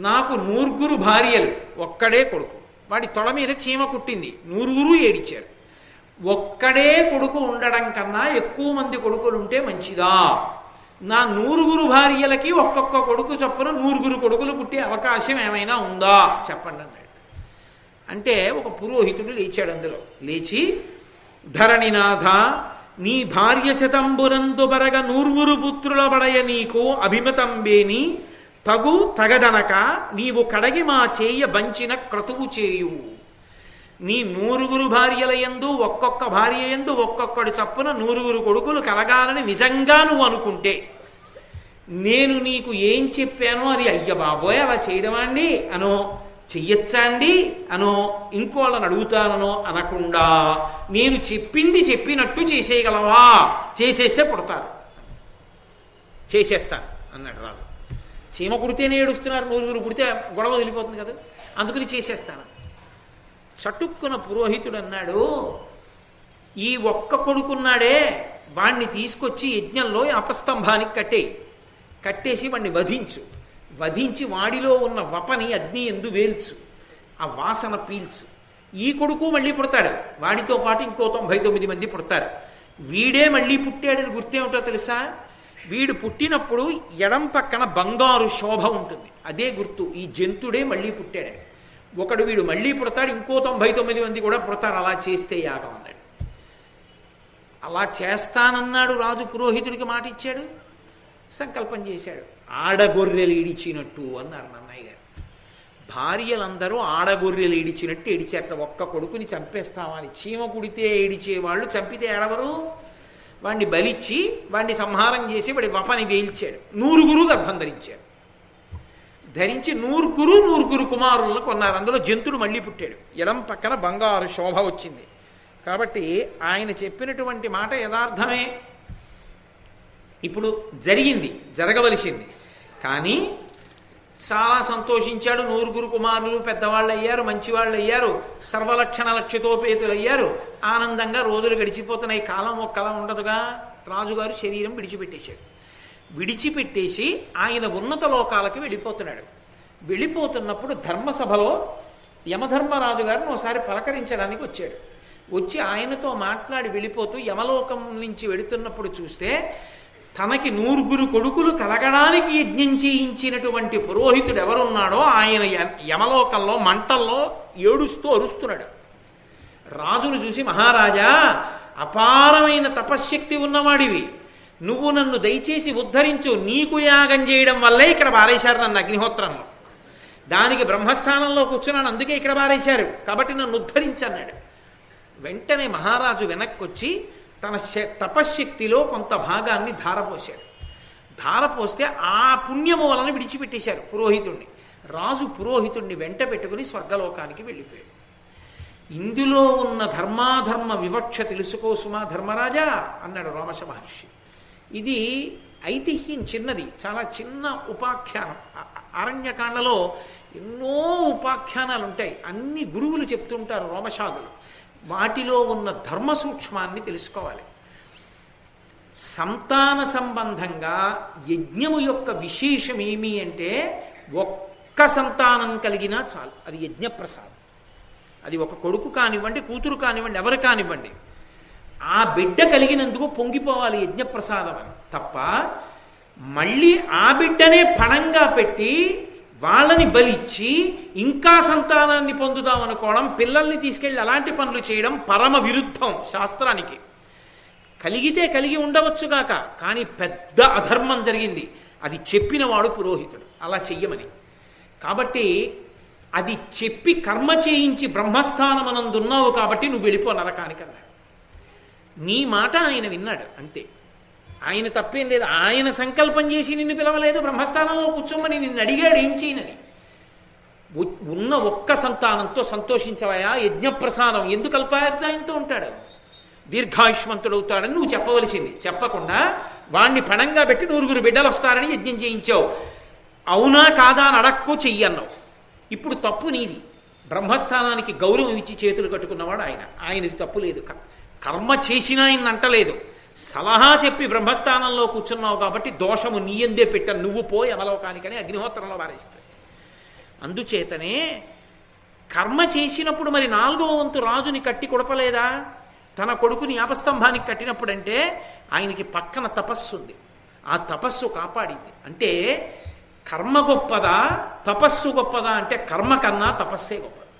Speaker 1: నాకు 100 భార్యలు, ఒక్కడే కొడుకు, వాడి తొడ మీద చీమ కుట్టింది, 100 ఏడిచారు. ఒక్కడే కొడుకు ఉండడం కన్నా ఎక్కువ మంది కొడుకులు ఉంటే మంచిదా? నా 100 భార్యలకి ఒక్కొక్క కొడుకు చొప్పున 100 కొడుకులు పుట్టే అవకాశం ఏమైనా ఉందా చెప్పండి అన్నాడు. అంటే ఒక పురోహితుడు లేచాడు. అందులో లేచి, ధరణినాథ, నీ భార్య శతంబునందు బరగ 100 పుత్రుల బడయ నీకు అభిమతంబేని తగు తగదనక నీవు కడగి మా చేయ బంచిన క్రతువు చేయు. నీ 100 భార్యల యందు ఒక్కొక్క భార్య యందు ఒక్కొక్కడు చప్పున 100 కొడుకులు కలగాలని నిజంగా నువ్వు అనుకుంటే నేను నీకు ఏం చెప్పానో అది అయ్య బాబోయ్ అలా చేయడమా అండి అనో, చెయ్యొచ్చా అండి అనో, ఇంకోళ్ళని అడుగుతానో అనకుండా నేను చెప్పింది చెప్పినట్టు చేసేయగలవా? చేసేస్తే పుడతారు, చేసేస్తాను అన్నాడు రాజు. చీమ కుడితేనే ఏడుస్తున్నారు, 100 కుడితే గొడవ వదిలిపోతుంది కదా, అందుకని చేసేస్తాను. చటుక్కున పురోహితుడు అన్నాడు, ఈ ఒక్క కొడుకున్నాడే వాణ్ణి తీసుకొచ్చి యజ్ఞంలో అపస్తంభానికి కట్టేసి వాణ్ణి వధించి వాడిలో ఉన్న వపని అగ్ని ఎందు వేల్చు, ఆ వాసన పీల్చు. ఈ కొడుకు మళ్ళీ పుడతాడు, వాడితో పాటు ఇంకో 99 మంది పుడతారు. వీడే మళ్ళీ పుట్టాడని గుర్తేమిటో తెలుసా? వీడు పుట్టినప్పుడు ఎడం పక్కన బంగారు శోభ ఉంటుంది, అదే గుర్తు ఈ జంతుడే మళ్ళీ పుట్టాడని. ఒకడు వీడు మళ్ళీ పుడతాడు, ఇంకో 99 మంది కూడా పుడతారు. అలా చేస్తే యాగం అన్నాడు. అలా చేస్తానన్నాడు రాజు, పురోహితుడికి మాట ఇచ్చాడు, సంకల్పం చేశాడు. ఆడగొర్రెలు ఈడిచినట్టు అన్నారు నన్నయ్య గారు. భార్యలందరూ ఆడగొర్రెలు ఈడిచినట్టు ఏడిచారట. ఒక్క కొడుకుని చంపేస్తామని. చీమ కుడితే ఏడిచేవాళ్ళు చంపితే ఏడవరు. వాడిని బలిచ్చి వాడిని సంహారం చేసి వాడి వపని వేల్చాడు. 100 గర్భం ధరించాడు. ధరించి 100 కుమారులను కొన్నారు. అందులో జంతుడు మళ్ళీ పుట్టాడు. ఎడం పక్కన బంగారు శోభ వచ్చింది. కాబట్టి ఆయన చెప్పినటువంటి మాట యథార్థమే. ఇప్పుడు జరిగింది, జరగవలసింది. కానీ చాలా సంతోషించాడు. 100 కుమారులు పెద్దవాళ్ళు అయ్యారు, మంచివాళ్ళు అయ్యారు, సర్వలక్షణ లక్షితోపేతులు అయ్యారు. ఆనందంగా రోజులు గడిచిపోతున్నాయి. కాలం ఒక్కలా ఉండదుగా. రాజుగారు శరీరం విడిచిపెట్టేశాడు. విడిచిపెట్టేసి ఆయన ఉన్నత లోకాలకి వెళ్ళిపోతున్నాడు. వెళ్ళిపోతున్నప్పుడు ధర్మసభలో యమధర్మరాజు గారిని ఒకసారి పలకరించడానికి వచ్చాడు. వచ్చి ఆయనతో మాట్లాడి వెళ్ళిపోతూ యమలోకం నుంచి వెడుతున్నప్పుడు చూస్తే తనకి 100 కొడుకులు కలగడానికి యజ్ఞం చేయించినటువంటి పురోహితుడు ఎవరున్నాడో ఆయన యమలోకంలో మంటల్లో ఏడుస్తూ అరుస్తున్నాడు. రాజును చూసి, మహారాజా, అపారమైన తపశ్శక్తి ఉన్నవాడివి, నువ్వు నన్ను దయచేసి ఉద్ధరించు, నీకు యాగం చేయడం వల్లే ఇక్కడ పారేశారు నన్ను అగ్నిహోత్రంలో, దానికి బ్రహ్మస్థానంలో కూర్చున్నాను, అందుకే ఇక్కడ పారేశారు, కాబట్టి నన్ను ఉద్ధరించన్నాడు. వెంటనే మహారాజు వెనక్కొచ్చి తన తపశ్శక్తిలో కొంత భాగాన్ని ధారపోశాడు. ధారపోస్తే ఆ పుణ్యము వలన విడిచిపెట్టేశారు పురోహితుణ్ణి. రాజు పురోహితుణ్ణి వెంట పెట్టుకుని స్వర్గలోకానికి వెళ్ళిపోయాడు. ఇందులో ఉన్న ధర్మాధర్మ వివక్ష తెలుసుకో సుమా ధర్మరాజా అన్నాడు రోమశ మహర్షి. ఇది ఐతిహ్యం చిన్నది, చాలా చిన్న ఉపాఖ్యానం. అరణ్యకాండలో ఎన్నో ఉపాఖ్యానాలు ఉంటాయి, అన్ని గురువులు చెప్తుంటారు రోమశాదులు. వాటిలో ఉన్న ధర్మ సూక్ష్మాన్ని తెలుసుకోవాలి. సంతాన సంబంధంగా యజ్ఞము యొక్క విశేషం ఏమి అంటే, ఒక్క సంతానం కలిగినా చాలు, అది యజ్ఞప్రసాదం. అది ఒక కొడుకు కానివ్వండి, కూతురు కానివ్వండి, ఎవరు కానివ్వండి, ఆ బిడ్డ కలిగినందుకు పొంగిపోవాలి యజ్ఞప్రసాదం అని తప్ప, మళ్ళీ ఆ బిడ్డనే పణంగా పెట్టి వాళ్ళని బలిచ్చి ఇంకా సంతానాన్ని పొందుదామనుకోవడం, పిల్లల్ని తీసుకెళ్ళి అలాంటి పనులు చేయడం పరమ విరుద్ధం శాస్త్రానికి. కలిగితే కలిగి ఉండవచ్చుగాక, కానీ పెద్ద అధర్మం జరిగింది. అది చెప్పినవాడు పురోహితుడు అలా చెయ్యమని. కాబట్టి అది చెప్పి కర్మ చేయించి బ్రహ్మస్థానమనందున్నావు కాబట్టి నువ్వు వెళ్ళిపో నరకానికి అన్నాడు. నీ మాట ఆయన విన్నాడు అంతే, ఆయన తప్పేం లేదు. ఆయన సంకల్పం చేసి నిన్ను పిలవలేదు, బ్రహ్మస్థానంలో కూర్చోమని నిన్ను అడిగాడు ఏం చేయనని. ఉన్న ఒక్క సంతానంతో సంతోషించవయా, యజ్ఞప్రసాదం ఎందుకు అల్పాయుర్దాయంతో ఉంటాడు, దీర్ఘాయుష్మంతుడవుతాడని నువ్వు చెప్పవలసింది. చెప్పకుండా వాణ్ణి పణంగా పెట్టి 100 బిడ్డలు వస్తారని యజ్ఞం చేయించావు. అవునా కాదా అని అడక్కో చెయ్యన్నావు. ఇప్పుడు తప్పు నీది. బ్రహ్మస్థానానికి గౌరవం ఇచ్చి చేతులు కట్టుకున్నవాడు ఆయన, ఆయనది తప్పు లేదు. కర్మ చేసినా ఆయన అంటలేదు, సలహా చెప్పి బ్రహ్మస్థానంలో కూర్చున్నావు కాబట్టి దోషము నీయందే పెట్టాను, నువ్వు పోయి యమలోకానికని అగ్నిహోత్రంలో పారేస్తాడు. అందుచేతనే కర్మ చేసినప్పుడు మరి 4వ వంతు రాజుని కట్టి కొడపలేదా, తన కొడుకుని యాపస్తంభానికి కట్టినప్పుడంటే ఆయనకి పక్కన తపస్సు ఉంది, ఆ తపస్సు కాపాడింది. అంటే కర్మ గొప్పదా తపస్సు గొప్పదా అంటే కర్మ కన్నా తపస్సే గొప్పది.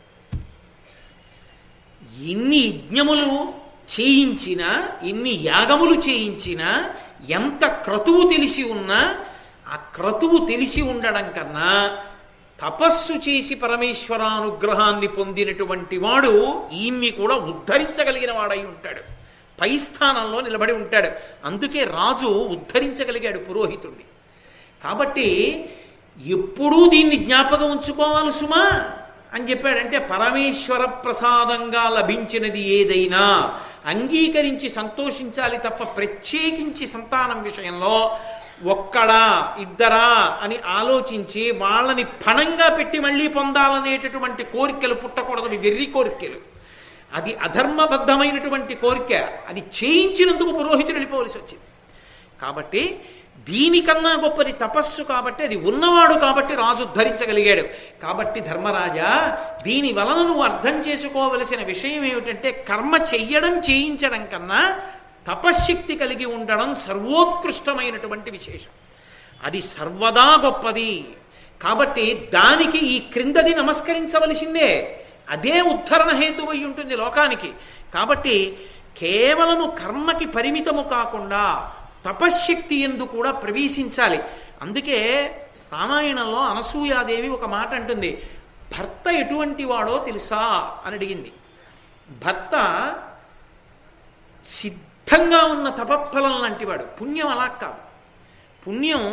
Speaker 1: ఎన్ని యజ్ఞములు చేయించినా, ఎన్ని యాగములు చేయించినా, ఎంత క్రతువు తెలిసి ఉన్నా, ఆ క్రతువు తెలిసి ఉండడం కన్నా తపస్సు చేసి పరమేశ్వరానుగ్రహాన్ని పొందినటువంటి వాడు ఈమె కూడా ఉద్ధరించగలిగిన వాడై ఉంటాడు, పై స్థానంలో నిలబడి ఉంటాడు. అందుకే రాజు ఉద్ధరించగలిగాడు పురోహితుడిని. కాబట్టి ఎప్పుడూ దీన్ని జ్ఞాపకం ఉంచుకోవాలి సుమా అని చెప్పాడంటే, పరమేశ్వర ప్రసాదంగా లభించినది ఏదైనా అంగీకరించి సంతోషించాలి తప్ప ప్రత్యేకించి సంతానం విషయంలో ఒక్కడా ఇద్దరా అని ఆలోచించి వాళ్ళని పణంగా పెట్టి మళ్ళీ పొందాలనేటటువంటి కోరికలు పుట్టకూడదు. వెర్రి కోరికలు, అది అధర్మబద్ధమైనటువంటి కోరిక. అది చేయించినందుకు పురోహితుడు వెళ్ళిపోవలసి వచ్చింది. కాబట్టి దీనికన్నా గొప్పది తపస్సు, కాబట్టి అది ఉన్నవాడు కాబట్టి రాజు ఉద్ధరించగలిగాడు. కాబట్టి ధర్మరాజా, దీని వలన నువ్వు అర్థం చేసుకోవలసిన విషయం ఏమిటంటే, కర్మ చెయ్యడం చేయించడం కన్నా తపశ్శక్తి కలిగి ఉండడం సర్వోత్కృష్టమైనటువంటి విశేషం. అది సర్వదా గొప్పది. కాబట్టి దానికి ఈ క్రిందది నమస్కరించవలసిందే. అదే ఉద్ధరణ హేతువై ఉంటుంది లోకానికి. కాబట్టి కేవలము కర్మకి పరిమితము కాకుండా తపశ్శక్తి ఎందు కూడా ప్రవేశించాలి. అందుకే రామాయణంలో అనసూయాదేవి ఒక మాట అంటుంది, భర్త ఎటువంటి వాడో తెలుసా అని అడిగింది. భర్త సిద్ధంగా ఉన్న తపఫలం లాంటివాడు. పుణ్యం అలా కాదు. పుణ్యం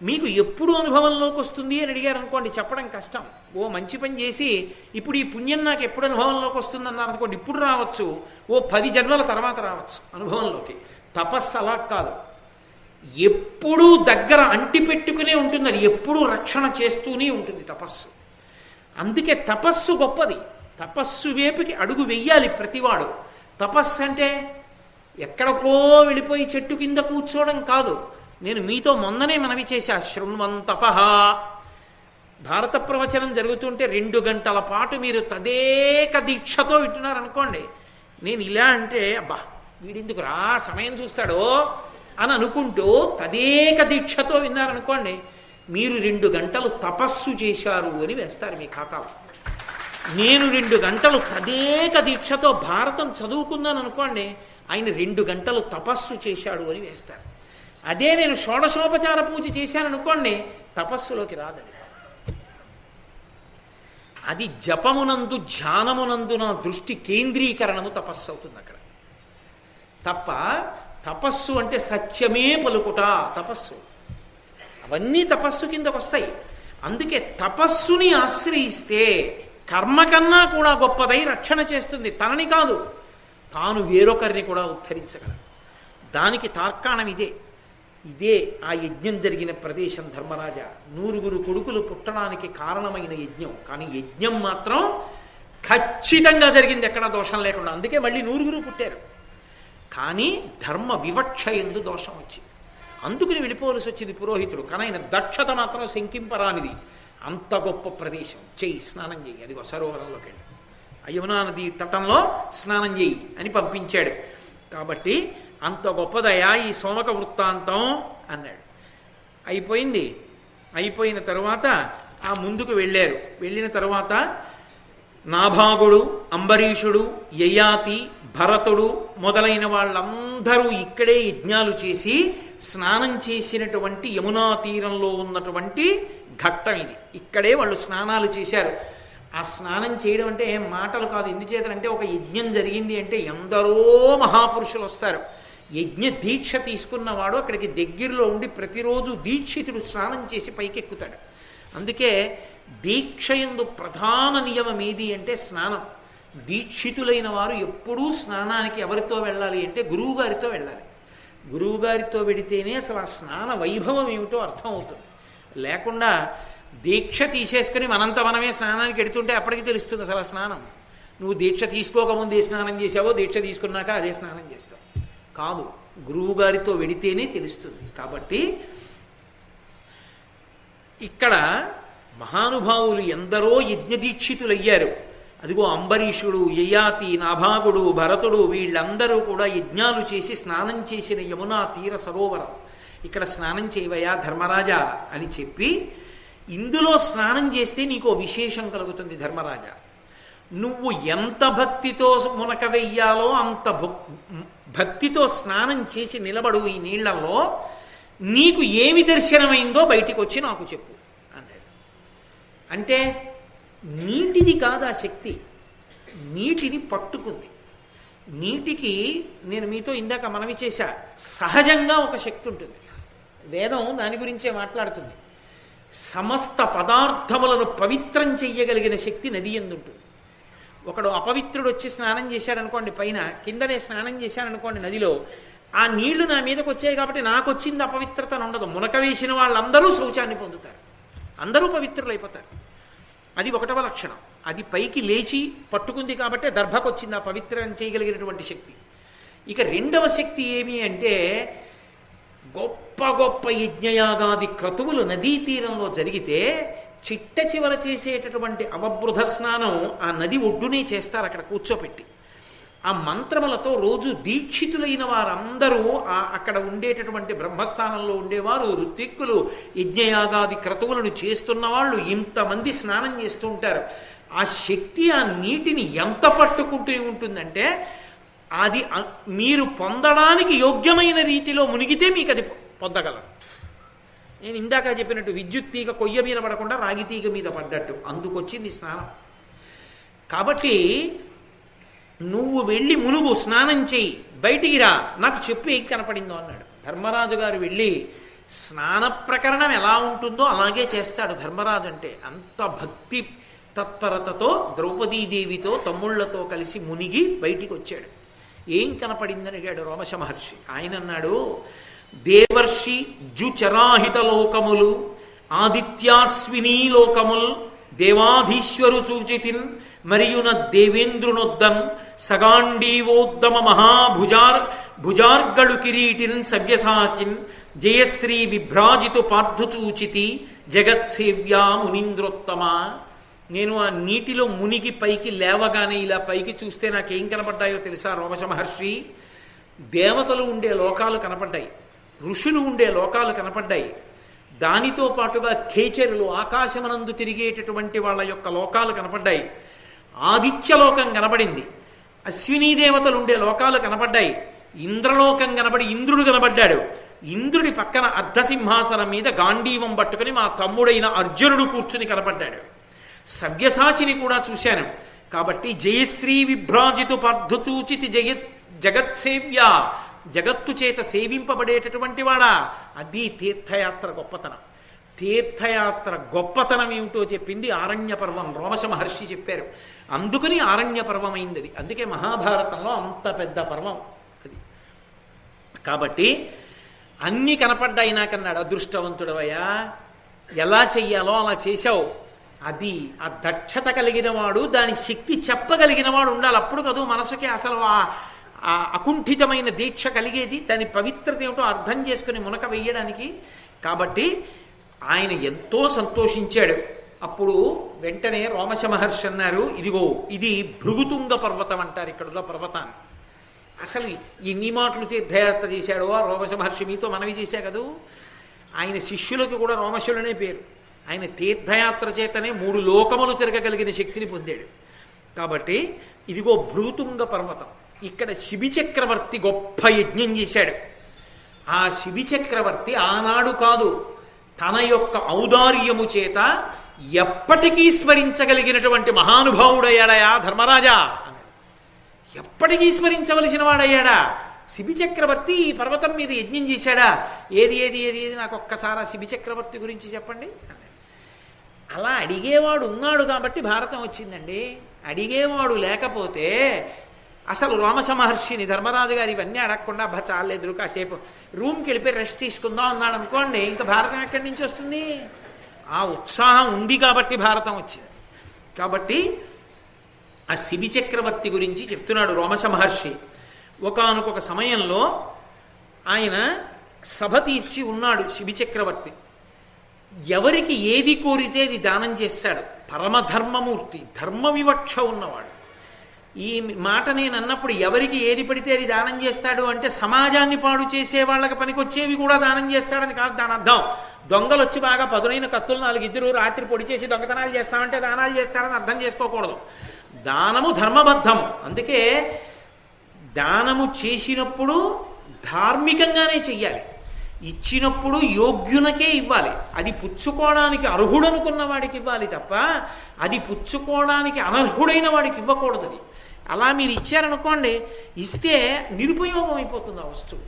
Speaker 1: మీకు ఎప్పుడు అనుభవంలోకి వస్తుంది అని అడిగారు అనుకోండి, చెప్పడం కష్టం. ఓ మంచి పని చేసి ఇప్పుడు ఈ పుణ్యం నాకు ఎప్పుడు అనుభవంలోకి వస్తుంది అన్నారు అనుకోండి, ఇప్పుడు రావచ్చు, ఓ 10 జన్మల తర్వాత రావచ్చు అనుభవంలోకి. తపస్సు అలా కాదు, ఎప్పుడూ దగ్గర అంటిపెట్టుకునే ఉంటుంది, అది ఎప్పుడూ రక్షణ చేస్తూనే ఉంటుంది తపస్సు. అందుకే తపస్సు గొప్పది. తపస్సు వైపుకి అడుగు వెయ్యాలి ప్రతివాడు. తపస్సు అంటే ఎక్కడికో వెళ్ళిపోయి చెట్టు కింద కూర్చోవడం కాదు. నేను మీతో మొన్ననే మనవి చేశా, శృణ్వంతపః. భారత ప్రవచనం జరుగుతుంటే 2 గంటల పాటు మీరు తదేక దీక్షతో వింటున్నారనుకోండి, నేను ఇలా అంటే అబ్బా వీడిందుకు రా సమయం చూస్తాడో అని అనుకుంటూ తదేక దీక్షతో విన్నారనుకోండి, మీరు 2 గంటలు తపస్సు చేశారు అని వేస్తారు మీ ఖాతాలో. నేను 2 గంటలు తదేక దీక్షతో భారతం చదువుకున్నాను అనుకోండి, ఆయన 2 గంటలు తపస్సు చేశాడు అని వేస్తారు. అదే నేను షోడశోపచార పూజ చేశాను అనుకోండి, తపస్సులోకి రాదని. అది జపమునందు ధ్యానమునందు నా దృష్టి కేంద్రీకరణము తపస్సు అవుతుంది అక్కడ తప్ప. తపస్సు అంటే సత్యమే పలుకుట తపస్సు. అవన్నీ తపస్సు కిందకు వస్తాయి. అందుకే తపస్సుని ఆశ్రయిస్తే కర్మ కన్నా కూడా గొప్పదై రక్షణ చేస్తుంది. తనని కాదు, తాను వేరొకరిని కూడా ఉద్ధరించగలదు. దానికి తార్కాణం ఇదే. ఇదే ఆ యజ్ఞం జరిగిన ప్రదేశం ధర్మరాజా. 9 కొడుకులు పుట్టడానికి కారణమైన యజ్ఞం. కానీ యజ్ఞం మాత్రం ఖచ్చితంగా జరిగింది, ఎక్కడా దోషం లేకుండా. అందుకే మళ్ళీ 9 పుట్టారు. కానీ ధర్మ వివక్ష ఎందు దోషం వచ్చింది. అందుకని వెళ్ళిపోవలసి వచ్చింది పురోహితుడు. కానీ ఆయన దక్షత మాత్రం శంకింపరానిది. అంత గొప్ప ప్రదేశం, చెయ్యి స్నానం చెయ్యి, అది సరోవరంలోకి వెళ్ళి యమునా నది తటంలో స్నానం చెయ్యి అని పంపించాడు. కాబట్టి అంత గొప్పదయా ఈ సోమక వృత్తాంతం అన్నాడు. అయిపోయింది. అయిపోయిన తరువాత ఆ ముందుకు వెళ్ళారు. వెళ్ళిన తరువాత నాభాగుడు, అంబరీషుడు, యయాతి, భరతుడు మొదలైన వాళ్ళందరూ ఇక్కడే యజ్ఞాలు చేసి స్నానం చేసినటువంటి యమునా తీరంలో ఉన్నటువంటి ఘట్టం ఇది. ఇక్కడే వాళ్ళు స్నానాలు చేశారు. ఆ స్నానం చేయడం అంటే ఏం మాటలు కాదు. ఎందుచేతంటే ఒక యజ్ఞం జరిగింది అంటే ఎందరో మహాపురుషులు వస్తారు. యజ్ఞ దీక్ష తీసుకున్నవాడు అక్కడికి దగ్గరలో ఉండి ప్రతిరోజు దీక్షితుడు స్నానం చేసి పైకెక్కుతాడు. అందుకే దీక్షయందు ప్రధాన నియమం ఏది అంటే స్నానం. దీక్షితులైన వారు ఎప్పుడూ స్నానానికి ఎవరితో వెళ్ళాలి అంటే గురువుగారితో వెళ్ళాలి. గురువుగారితో వెడితేనే అసలు ఆ స్నాన వైభవం ఏమిటో అర్థం అవుతుంది. లేకుండా దీక్ష తీసేసుకుని మనంత మనమే స్నానానికి ఎడుతుంటే అప్పటికి తెలుస్తుంది అసలు స్నానం. నువ్వు దీక్ష తీసుకోకముందే స్నానం చేసావో, దీక్ష తీసుకున్నాక అదే స్నానం చేస్తావు. కాదు, గురువుగారితో వెడితేనే తెలుస్తుంది. కాబట్టి ఇక్కడ మహానుభావులు ఎందరో యజ్ఞదీక్షితులయ్యారు. అదిగో అంబరీషుడు, యయాతి, నాభాగుడు, భరతుడు వీళ్ళందరూ కూడా యజ్ఞాలు చేసి స్నానం చేసిన యమునా తీర సరోవరం. ఇక్కడ స్నానం చేయవయా ధర్మరాజా అని చెప్పి, ఇందులో స్నానం చేస్తే నీకు విశేషం కలుగుతుంది ధర్మరాజా. నువ్వు ఎంత భక్తితో మునక వెయ్యాలో అంత భక్తితో స్నానం చేసి నిలబడు ఈ నీళ్లలో. నీకు ఏమి దర్శనమైందో బయటికి వచ్చి నాకు చెప్పు అన్నాడు. అంటే నీటిది కాదు ఆ శక్తి, నీటిని పట్టుకుంది. నీటికి నేను మీతో ఇందాక మనవి చేశా, సహజంగా ఒక శక్తి ఉంటుంది. వేదం దాని గురించే మాట్లాడుతుంది. సమస్త పదార్థములను పవిత్రం చెయ్యగలిగిన శక్తి నది యందు ఉంటుంది. ఒకడు అపవిత్రుడు వచ్చి స్నానం చేశాడనుకోండి, పైన కిందనే స్నానం చేశాడనుకోండి నదిలో, ఆ నీళ్లు నా మీదకి వచ్చాయి కాబట్టి నాకు వచ్చింది అపవిత్రత ఉండదు. మునక వేసిన వాళ్ళందరూ శౌచాన్ని పొందుతారు, అందరూ పవిత్రులు అయిపోతారు. అది 1వ లక్షణం. అది పైకి లేచి పట్టుకుంది కాబట్టి దర్భకు వచ్చింది ఆ పవిత్రం చేయగలిగినటువంటి శక్తి. ఇక 2వ శక్తి ఏమి అంటే, గొప్ప గొప్ప యజ్ఞయాగాది క్రతువులు నదీ తీరంలో జరిగితే చిట్ట చివర చేసేటటువంటి అవబృధ స్నానం ఆ నది ఒడ్డునే చేస్తారు, అక్కడ కూర్చోపెట్టి. ఆ మంత్రములతో రోజు దీక్షితులైన వారందరూ అక్కడ ఉండేటటువంటి బ్రహ్మస్థానంలో ఉండేవారు, ఋత్విక్కులు, యజ్ఞయాగాది క్రతువులను చేస్తున్న వాళ్ళు ఇంతమంది స్నానం చేస్తూ ఉంటారు. ఆ శక్తి ఆ నీటిని ఎంత పట్టుకుంటూ ఉంటుందంటే, అది మీరు పొందడానికి యోగ్యమైన రీతిలో మునిగితే మీకు అది పొందగలరు. నేను ఇందాక చెప్పినట్టు విద్యుత్ తీగ కొయ్య మీద పడకుండా రాగి తీగ మీద పడ్డట్టు అందుకొచ్చింది స్నానం. కాబట్టి నువ్వు వెళ్ళి మునుగు, స్నానం చెయ్యి, బయటికి రా, నాకు చెప్పు ఏం కనపడిందో అన్నాడు. ధర్మరాజు గారు వెళ్ళి స్నాన ప్రకరణం ఎలా ఉంటుందో అలాగే చేస్తాడు ధర్మరాజు. అంటే అంత భక్తి తత్పరతతో ద్రౌపదీదేవితో తమ్ముళ్లతో కలిసి మునిగి బయటికి వచ్చాడు. ఏం కనపడిందని అడిగాడు రోమశ మహర్షి. ఆయన అన్నాడు, దేవర్షి జుచరాహిత లోకములు, ఆదిత్యాశ్వినీ లోకముల్, దేవాధీశ్వరు చూచితిన్ మరియున దేవేంద్రునొద్దన్, సగాండీవోద్దమ మహాభుజార్ భుజార్గళు కిరీటిన్ సవ్యసాచిన్ జయశ్రీ విభ్రాజితు పార్థుచూచితి జగత్సేవ్యా మునీంద్రోత్తమ. నేను ఆ నీటిలో మునిగి పైకి లేవగానే ఇలా పైకి చూస్తే నాకేం కనపడ్డాయో తెలుసా రోమశ మహర్షి? దేవతలు ఉండే లోకాలు కనపడ్డాయి, ఋషులు ఉండే లోకాలు కనపడ్డాయి. దానితో పాటుగా ఖేచరులు ఆకాశమనందు తిరిగేటటువంటి వాళ్ళ యొక్క లోకాలు కనపడ్డాయి. ఆదిత్యలోకం కనబడింది, అశ్వినీ దేవతలు ఉండే లోకాలు కనపడ్డాయి. ఇంద్రలోకం కనబడి ఇంద్రుడు కనబడ్డాడు. ఇంద్రుడి పక్కన అర్ధసింహాసనం మీద గాంధీవం పట్టుకుని మా తమ్ముడైన అర్జునుడు కూర్చుని కనపడ్డాడు. సవ్యసాచిని కూడా చూశాను. కాబట్టి జయశ్రీ విభ్రాజితు పార్థుచూచితి జగత్సేవ్య, జగత్తు చేత సేవింపబడేటటువంటి వాడా. అది తీర్థయాత్ర గొప్పతనం. తీర్థయాత్ర గొప్పతనం ఏమిటో చెప్పింది ఆరణ్య పర్వం. రోమశ మహర్షి చెప్పారు. అందుకని ఆరణ్య పర్వం అయింది అది. అందుకే మహాభారతంలో అంత పెద్ద పర్వం అది. కాబట్టి అన్నీ కనపడ్డాయి నాకన్నాడు. అదృష్టవంతుడవయ్యా, ఎలా చెయ్యాలో అలా చేశావు. అది ఆ దక్షత కలిగిన వాడు, దాని శక్తి చెప్పగలిగిన వాడు ఉండాలి. అప్పుడు కదూ మనసుకి అసలు ఆ అకుంఠితమైన దీక్ష కలిగేది, దాని పవిత్రత ఏమిటో అర్థం చేసుకుని మునక వెయ్యడానికి. కాబట్టి ఆయన ఎంతో సంతోషించాడు. అప్పుడు వెంటనే రోమశ మహర్షి అన్నారు, ఇదిగో ఇది భృగుతుంగ పర్వతం అంటారు ఇక్కడున్న పర్వతాన్ని. అసలు ఎన్ని మాటలు తీర్థయాత్ర చేశాడో ఆ రోమశ మహర్షి, మీతో మనవి చేశా కదూ. ఆయన శిష్యులకు కూడా రోమశులనే పేరు. ఆయన తీర్థయాత్ర చేతనే 3 లోకములు తిరగగలిగిన శక్తిని పొందాడు. కాబట్టి ఇదిగో భృగుతుంగ పర్వతం. ఇక్కడ శిబి చక్రవర్తి గొప్ప యజ్ఞం చేశాడు. ఆ శిబి చక్రవర్తి ఆనాడు కాదు, తన యొక్క ఔదార్యము చేత ఎప్పటికీ స్మరించగలిగినటువంటి మహానుభావుడయ్యాడయా ధర్మరాజా అన్నాడు. ఎప్పటికీ స్మరించవలసిన వాడయ్యాడా శిబి చక్రవర్తి? ఈ పర్వతం మీద యజ్ఞం చేశాడా? ఏది ఏది ఏది ఏది నాకు ఒక్కసారి ఆ శిబి చక్రవర్తి గురించి చెప్పండి. అలా అడిగేవాడు ఉన్నాడు కాబట్టి భారతం వచ్చిందండి. అడిగేవాడు లేకపోతే అసలు రోమశ మహర్షిని ధర్మరాజు గారు ఇవన్నీ అడగకుండా చాలేదురు కాసేపు రూమ్కి వెళ్ళిపోయి రెస్ట్ తీసుకుందాం అన్నాడు అనుకోండి, ఇంకా భారతం ఎక్కడి నుంచి వస్తుంది? ఆ ఉత్సాహం ఉంది కాబట్టి భారతం వచ్చింది. కాబట్టి ఆ శిబి చక్రవర్తి గురించి చెప్తున్నాడు రోమశ మహర్షి. ఒకానొక సమయంలో ఆయన సభ తీర్చి ఉన్నాడు శిబి చక్రవర్తి. ఎవరికి ఏది కోరితే అది దానం చేస్తాడు. పరమధర్మమూర్తి, ధర్మ వివక్ష ఉన్నవాడు. ఈ మాట నేను అన్నప్పుడు ఎవరికి ఏది పడితే అది దానం చేస్తాడు అంటే సమాజాన్ని పాడు చేసే వాళ్ళకి పనికొచ్చేవి కూడా దానం చేస్తాడని కాదు దాని అర్థం. దొంగలు వచ్చి బాగా పదునైన కత్తులు 4 ఇద్దరు రాత్రి పొడి చేసి దొంగతనాలు చేస్తామంటే దానాలు చేస్తాడని అర్థం చేసుకోకూడదు. దానము ధర్మబద్ధం. అందుకే దానము చేసినప్పుడు ధార్మికంగానే చెయ్యాలి. ఇచ్చినప్పుడు యోగ్యునకే ఇవ్వాలి. అది పుచ్చుకోవడానికి అర్హుడనుకున్న వాడికి ఇవ్వాలి తప్ప అది పుచ్చుకోవడానికి అనర్హుడైన వాడికి ఇవ్వకూడదు. అది అలా మీరు ఇచ్చారనుకోండి, ఇస్తే నిరుపయోగం అయిపోతుంది ఆ వస్తువు.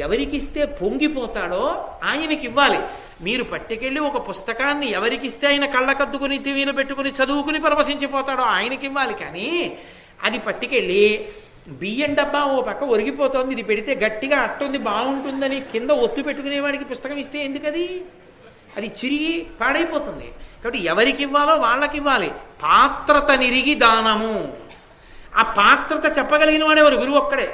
Speaker 1: ఎవరికి ఇస్తే పొంగిపోతాడో ఆయనకి ఇవ్వాలి. మీరు పట్టుకెళ్ళి ఒక పుస్తకాన్ని ఎవరికిస్తే ఆయన కళ్ళకద్దుకుని తివీలు పెట్టుకుని చదువుకుని పరవశించిపోతాడో ఆయనకి ఇవ్వాలి. కానీ అది పట్టుకెళ్ళి బియ్యం డబ్బా ఓ పక్క ఒరిగిపోతుంది, ఇది పెడితే గట్టిగా అట్టుంది బాగుంటుందని కింద ఒత్తు పెట్టుకునేవాడికి పుస్తకం ఇస్తే ఎందుకది? అది చిరిగి పాడైపోతుంది. కాబట్టి ఎవరికి ఇవ్వాలో వాళ్ళకి ఇవ్వాలి. పాత్రత నిరిగి దానము. ఆ పాత్రత చెప్పగలిగిన వాడెవరు? గురువు ఒక్కడే.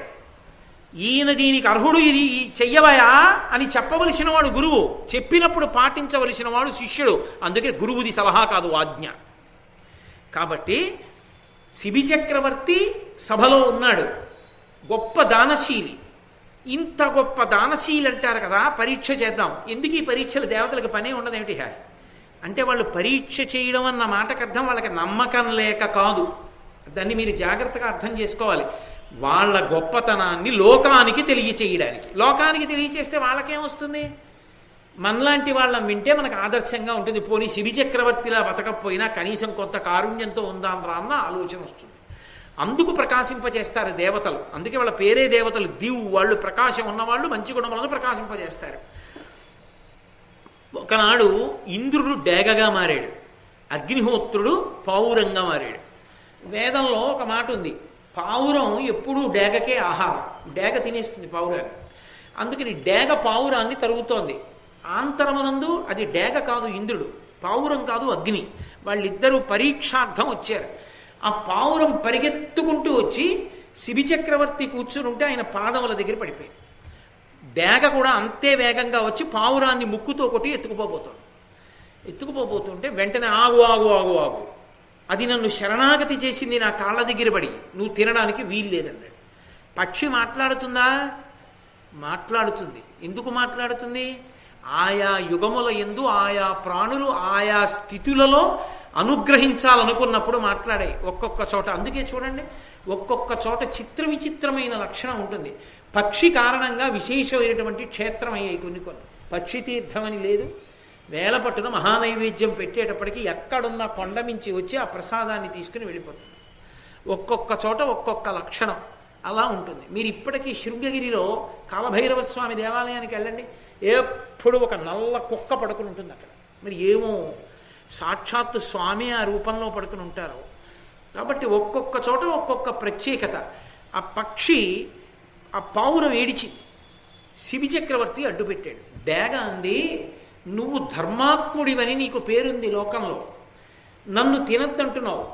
Speaker 1: ఈయన దీనికి అర్హుడు, ఇది చెయ్యవయా అని చెప్పవలసిన వాడు గురువు. చెప్పినప్పుడు పాటించవలసిన వాడు శిష్యుడు. అందుకే గురువుది సలహా కాదు, ఆజ్ఞ. కాబట్టి శిబి చక్రవర్తి సభలో ఉన్నాడు, గొప్ప దానశీలి. ఇంత గొప్ప దానశీలి అంటారు కదా, పరీక్ష చేద్దాం. ఎందుకు ఈ పరీక్షలు? దేవతలకు పనే ఉండదేమిటి అంటే వాళ్ళు పరీక్ష చేయడం అన్న మాటకు అర్థం వాళ్ళకి నమ్మకం లేక కాదు. దాన్ని మీరు జాగ్రత్తగా అర్థం చేసుకోవాలి. వాళ్ళ గొప్పతనాన్ని లోకానికి తెలియచేయడానికి. లోకానికి తెలియచేస్తే వాళ్ళకేమొస్తుంది? మనలాంటి వాళ్ళని వింటే మనకు ఆదర్శంగా ఉంటుంది. పోనీ శిబి చక్రవర్తిలా బతకపోయినా కనీసం కొంత కారుణ్యంతో ఉందాం రా అన్న ఆలోచన వస్తుంది. అందుకు ప్రకాశింపజేస్తారు దేవతలు. అందుకే వాళ్ళ పేరే దేవతలు. దివ్, వాళ్ళు ప్రకాశం ఉన్నవాళ్ళు, మంచి గుణములను ప్రకాశింపజేస్తారు. ఒకనాడు ఇంద్రుడు డేగగా మారాడు, అగ్నిహోత్రుడు పావురంగా మారాడు. వేదంలో ఒక మాట ఉంది, పావురం ఎప్పుడూ డేగకే ఆహారం, డేగ తినేస్తుంది పావురాన్ని. అందుకని డేగ పావురాన్ని తరుగుతోంది. ఆంతరమునందు అది డేగ కాదు ఇంద్రుడు, పావురం కాదు అగ్ని. వాళ్ళిద్దరూ పరీక్షార్థం వచ్చారు. ఆ పావురం పరిగెత్తుకుంటూ వచ్చి శిబి చక్రవర్తి కూర్చుని ఉంటే ఆయన పాదముల దగ్గర పడిపోయింది. డేగ కూడా అంతే వేగంగా వచ్చి పావురాన్ని ముక్కుతో కొట్టి ఎత్తుకుపోతుంటే వెంటనే ఆగు ఆగు ఆగు ఆగు, అది నన్ను శరణాగతి చేసింది, నా కాళ్ళ దగ్గర పడి, నువ్వు తినడానికి వీల్లేదన్నాడు. పక్షి మాట్లాడుతుందా? మాట్లాడుతుంది. ఎందుకు మాట్లాడుతుంది? ఆయా యుగముల యందు ఆయా ప్రాణులు ఆయా స్థితులలో అనుగ్రహించాలనుకున్నప్పుడు మాట్లాడాయి ఒక్కొక్క చోట. అందుకే చూడండి, ఒక్కొక్క చోట చిత్ర విచిత్రమైన లక్షణం ఉంటుంది. పక్షి కారణంగా విశేషమైనటువంటి క్షేత్రం అయ్యాయి కొన్ని. పక్షి తీర్థమని లేదు, వేల పట్టున మహానైవేద్యం పెట్టేటప్పటికి ఎక్కడున్న కొండ మించి వచ్చి ఆ ప్రసాదాన్ని తీసుకుని వెళ్ళిపోతుంది. ఒక్కొక్క చోట ఒక్కొక్క లక్షణం అలా ఉంటుంది. మీరు ఇప్పటికీ శృంగగిరిలో కాలభైరవ స్వామి దేవాలయానికి వెళ్ళండి, ఎప్పుడు ఒక నల్ల కుక్క పడుకుని ఉంటుంది అక్కడ. మరి ఏమో సాక్షాత్తు స్వామి ఆ రూపంలో పడుకుని ఉంటారు. కాబట్టి ఒక్కొక్క చోట ఒక్కొక్క ప్రత్యేకత. ఆ పక్షి ఆ పావురం ఏడిచింది, శిబి చక్రవర్తి అడ్డుపెట్టాడు. డేగ అంది, నువ్వు ధర్మాత్ముడివని నీకు పేరుంది లోకంలో, నన్ను తినద్దంటున్నావు.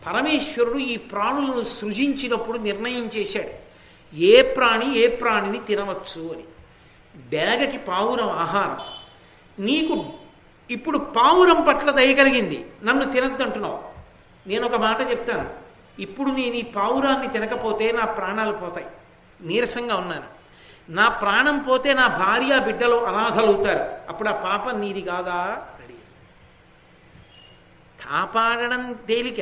Speaker 1: పరమేశ్వరుడు ఈ ప్రాణులను సృజించినప్పుడు నిర్ణయం చేశాడు ఏ ప్రాణి ఏ ప్రాణిని తినవచ్చు అని. డేగకి పావురం ఆహారం, నీకు ఇప్పుడు పావురం పట్ల దయ కలిగింది, నన్ను తినద్దంటున్నావు. నేను ఒక మాట చెప్తాను, ఇప్పుడు నేను ఈ పావురాన్ని తినకపోతే నా ప్రాణాలు పోతాయి, నీరసంగా ఉన్నాను. నా ప్రాణం పోతే నా భార్య బిడ్డలు అనాథలవుతారు, అప్పుడు ఆ పాపం నీది కాదా? కాపాడడం తేలిక,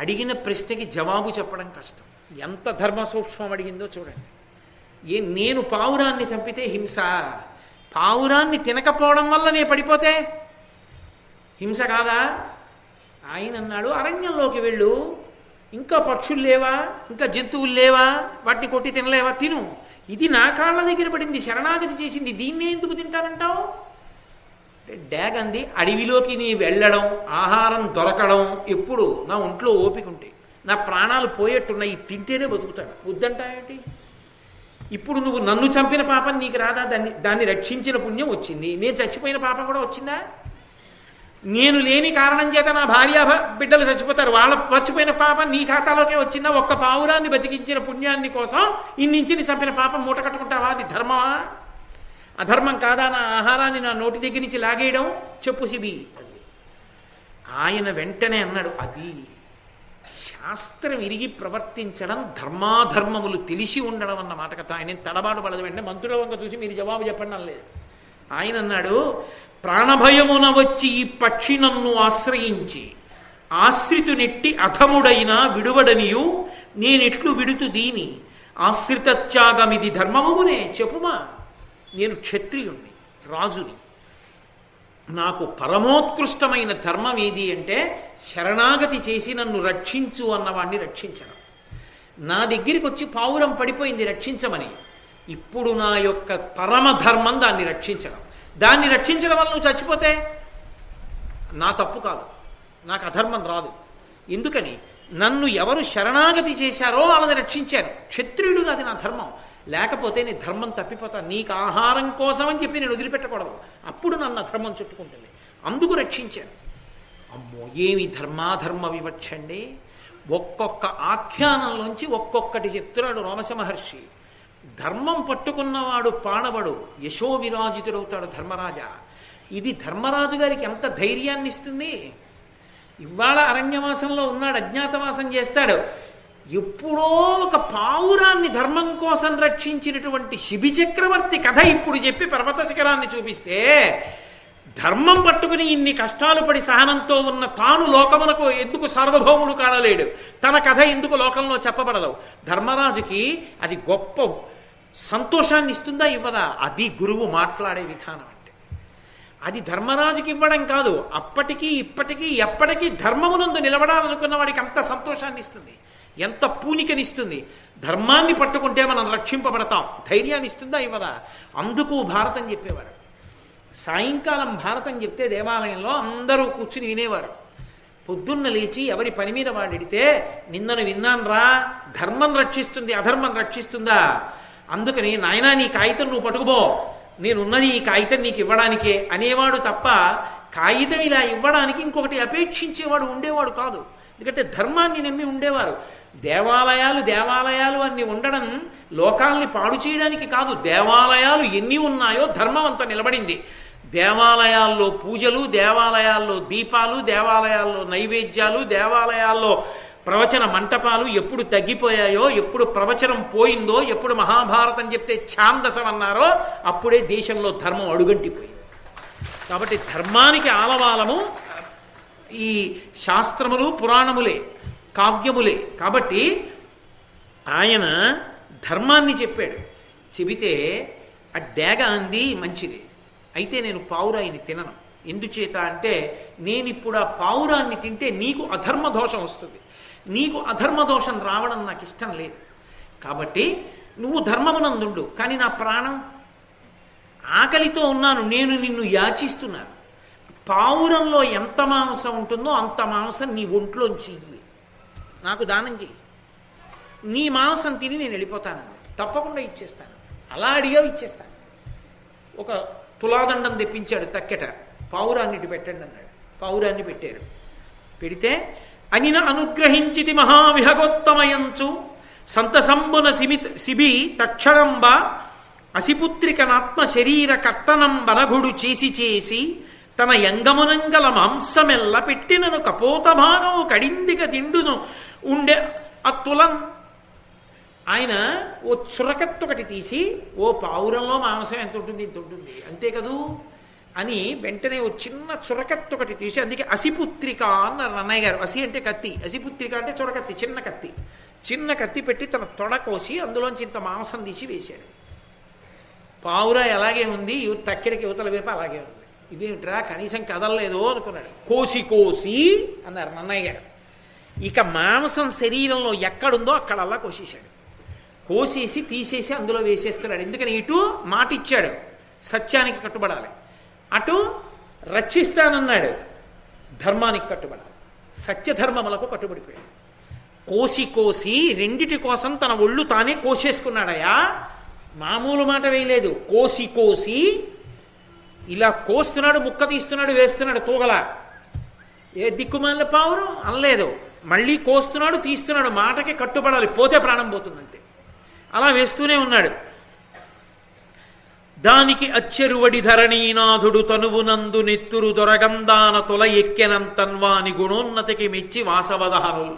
Speaker 1: అడిగిన ప్రశ్నకి జవాబు చెప్పడం కష్టం. ఎంత ధర్మ సూక్ష్మం అడిగిందో చూడండి. నేను పావురాన్ని చంపితే హింస, పావురాన్ని తినకపోవడం వల్ల నేను పడిపోతే హింస కాదా? ఆయన అన్నాడు, అరణ్యంలోకి వెళ్ళు, ఇంకా పక్షులు లేవా, ఇంకా జంతువులు లేవా, వాటిని కొట్టి తినలేవా? తిను. ఇది నా కాళ్ళ దగ్గర పడింది, శరణాగతి చేసింది, దీన్నే ఎందుకు తింటానంటావు? డేగ అంది, అడవిలోకి నీ వెళ్ళడం, ఆహారం దొరకడం ఎప్పుడు నా ఒంట్లో ఓపిక ఉంటే, నా ప్రాణాలు పోయేట్టున్నాయి, తింటేనే బతుకుతాడు, వద్దంటావేంటి? ఇప్పుడు నువ్వు నన్ను చంపిన పాపం నీకు రాదా? దాన్ని రక్షించిన పుణ్యం వచ్చింది, నేను చచ్చిపోయిన పాపం కూడా వచ్చిందా? నేను లేని కారణం చేత నా భార్య బిడ్డలు చచ్చిపోతారు, వాళ్ళ చచ్చిపోయిన పాపం నీ ఖాతాలోకే వచ్చిందా? ఒక్క పావురాన్ని బతికించిన పుణ్యాన్ని కోసం ఇన్నించిని చంపిన పాపం మూట కట్టుకుంటావా? అది ధర్మమా? అధర్మం కాదా నా ఆహారాన్ని నా నోటి దగ్గర నుంచి లాగేయడం? చెప్పు శిబి. ఆయన వెంటనే అన్నాడు, అది శాస్త్రం ఇరిగి ప్రవర్తించడం, ధర్మాధర్మములు తెలిసి ఉండడం అన్న మాట కదా. ఆయన తడబాటు పడదు. వెంటనే మంత్రుల వంక చూసి మీరు జవాబు చెప్పండి అనలేదు. ఆయన అన్నాడు, ప్రాణభయమున వచ్చి ఈ పక్షి నన్ను ఆశ్రయించి ఆశ్రితునెట్టి అధముడైనా విడువడనియు నేనెట్లు విడుతు దీని ఆశ్రితత్యాగమిది ధర్మమునే చెప్పుమా. నేను క్షత్రియుణ్ణి, రాజుని, నాకు పరమోత్కృష్టమైన ధర్మం ఏది అంటే శరణాగతి చేసి నన్ను రక్షించు అన్నవాడిని రక్షించడం. నా దగ్గరికి వచ్చి పావురం పడిపోయింది రక్షించమని, ఇప్పుడు నా యొక్క పరమధర్మం దాన్ని రక్షించడం. దాన్ని రక్షించడం వల్ల నువ్వు చచ్చిపోతే నా తప్పు కాదు, నాకు అధర్మం రాదు. ఎందుకని? నన్ను ఎవరు శరణాగతి చేశారో వాళ్ళని రక్షించాను, క్షత్రియుడుగా అది నా ధర్మం. లేకపోతే నీ ధర్మం తప్పిపోతాను. నీకు ఆహారం కోసం అని చెప్పి నేను వదిలిపెట్టకూడదు, అప్పుడు నన్ను అధర్మం చుట్టుకుంటుంది, అందుకు రక్షించాను. అమ్మో, ఏమి ధర్మాధర్మ వివక్షండి! ఒక్కొక్క ఆఖ్యానంలోంచి ఒక్కొక్కటి చెప్తున్నాడు రోమశ మహర్షి. ధర్మం పట్టుకున్నవాడు పాణవడు యశోవిరాజితుడవుతాడు ధర్మరాజా. ఇది ధర్మరాజు గారికి ఎంత ధైర్యాన్ని ఇస్తుంది. ఇవాళ అరణ్యవాసంలో ఉన్నాడు, అజ్ఞాతవాసం చేస్తాడు. ఎప్పుడో ఒక పావురాన్ని ధర్మం కోసం రక్షించినటువంటి శిబి చక్రవర్తి కథ ఇప్పుడు చెప్పి పర్వత శిఖరాన్ని చూపిస్తే, ధర్మం పట్టుకుని ఇన్ని కష్టాలు పడి సహనంతో ఉన్న తాను లోకమునకు ఎందుకు సార్వభౌముడు కాడలేడు? తన కథ ఎందుకు లోకంలో చెప్పబడదు? ధర్మరాజుకి అది గొప్ప సంతోషాన్ని ఇస్తుందా, ఇవ్వదా? అది గురువు మాట్లాడే విధానం అంటే. అది ధర్మరాజుకి ఇవ్వడం కాదు, అప్పటికీ ఇప్పటికీ ఎప్పటికీ ధర్మమునందు నిలబడాలనుకున్న వాడికి అంత సంతోషాన్ని ఇస్తుంది, ఎంత పూనికనిస్తుంది. ధర్మాన్ని పట్టుకుంటే మనం రక్షింపబడతాం, ధైర్యాన్ని ఇస్తుందా, ఇవ్వదా? అందుకు భారతం చెప్పేవారు. సాయంకాలం భారతం చెప్తే దేవాలయంలో అందరూ కూర్చుని వినేవారు. పొద్దున్న లేచి ఎవరి పని మీద వాళ్ళు ఎడితే, నిన్నను విన్నాన్రా, ధర్మం రక్షిస్తుంది, అధర్మం రక్షిస్తుందా? అందుకని నాయనా నీ కాగితం నువ్వు పట్టుకుపో, నేనున్నది ఈ కాగితం నీకు ఇవ్వడానికే అనేవాడు తప్ప కాగితం ఇలా ఇవ్వడానికి ఇంకొకటి అపేక్షించేవాడు ఉండేవాడు కాదు. ఎందుకంటే ధర్మాన్ని నమ్మి ఉండేవారు. దేవాలయాలు దేవాలయాలు అన్ని ఉండడం లోకాల్ని పాడు చేయడానికి కాదు. దేవాలయాలు ఎన్ని ఉన్నాయో ధర్మం అంత నిలబడింది. దేవాలయాల్లో పూజలు, దేవాలయాల్లో దీపాలు, దేవాలయాల్లో నైవేద్యాలు, దేవాలయాల్లో ప్రవచన మంటపాలు ఎప్పుడు తగ్గిపోయాయో, ఎప్పుడు ప్రవచనం పోయిందో, ఎప్పుడు మహాభారతం చెప్తే ఛాందసం అన్నారో అప్పుడే దేశంలో ధర్మం అడుగంటిపోయింది. కాబట్టి ధర్మానికి ఆలవాలము ఈ శాస్త్రములు, పురాణములే, కావ్యములే. కాబట్టి ఆయన ధర్మాన్ని చెప్పాడు. చెబితే ఆ డేగ అంది మంచిది, అయితే నేను పావురాయిని తినను. ఎందుచేత అంటే నేను ఇప్పుడు ఆ పావురాన్ని తింటే నీకు అధర్మ దోషం వస్తుంది, నీకు అధర్మ దోషం రావడం నాకు ఇష్టం లేదు. కాబట్టి నువ్వు ధర్మమునందుండు, కానీ నా ప్రాణం ఆకలితో ఉన్నాను, నేను నిన్ను యాచిస్తున్నాను. పావురంలో ఎంత మాంసం ఉంటుందో అంత మాంసం నీ ఒంట్లోంచి ఇయ్యి, నాకు దానం చెయ్యి, నీ మాంసం తిని నేను వెళ్ళిపోతాను. తప్పకుండా ఇచ్చేస్తాను. అలా అడిగా ఇచ్చేస్తాను. ఒక తులాదండం తెప్పించాడు తక్కెట, పావురాన్నిటి పెట్టండి అన్నాడు. పావురాన్ని పెట్టారు. పెడితే అనిన అనుగ్రహించితి మహావిహగోత్తమయంచు సంతసంబున శిబి తక్షణంబ అసిపుత్రికనాత్మ శరీర కర్తనం బనగుడు చేసి చేసి తన యంగమునంగల మాంసమెల్ల పెట్టినను కపోత భాగము కడిందిక తిండును ఉండే అత్తులం. ఆయన ఓ చురకత్తొకటి తీసి, ఓ పావురంలో మాంసం ఎంత ఉంటుంది, ఇంత ఉంటుంది అంతే కదూ అని వెంటనే ఓ చిన్న చురకత్తొకటి తీసి, అందుకే అసిపుత్రిక అన్నారు అన్నయ్య గారు. అసి అంటే కత్తి, అసిపుత్రిక అంటే చురకత్తి, చిన్న కత్తి. చిన్న కత్తి పెట్టి తన తొడ కోసి అందులోంచి ఇంత మాంసం తీసి వేశాడు. పావురా అలాగే ఉంది, తక్కిడికి యువతల వైపు అలాగే ఉంది. ఇదేమిట్రా కనీసం కదలలేదు అనుకున్నాడు. కోసి కోసి అన్నారు నన్నయ్య గారు. ఇక మాంసం శరీరంలో ఎక్కడుందో అక్కడల్లా కోసేశాడు. కోసేసి తీసేసి అందులో వేసేస్తున్నాడు. ఎందుకని ఇటు మాట ఇచ్చాడు, సత్యానికి కట్టుబడాలి, అటు రక్షిస్తానన్నాడు, ధర్మానికి కట్టుబడాలి, సత్యధర్మములకు కట్టుబడిపోయాడు. కోసి కోసి రెండిటి కోసం తన ఒళ్ళు తానే కోసేసుకున్నాడయా. మామూలు మాట వేయలేదు, కోసి కోసి ఇలా కోస్తున్నాడు, ముక్క తీస్తున్నాడు, వేస్తున్నాడు తూగల. ఏ దిక్కుమాల పావురం అనలేదు, మళ్ళీ కోస్తున్నాడు, తీస్తున్నాడు, మాటకి కట్టుబడాలి, పోతే ప్రాణం పోతుందంతే. అలా వేస్తూనే ఉన్నాడు. దానికి అచ్చెరువడి ధరణీనాథుడు తనువునందు నెత్తురు దొరగందాన తొల ఎక్కెనంతన్వాని గుణోన్నతికి మెచ్చి వాసవదహనులు.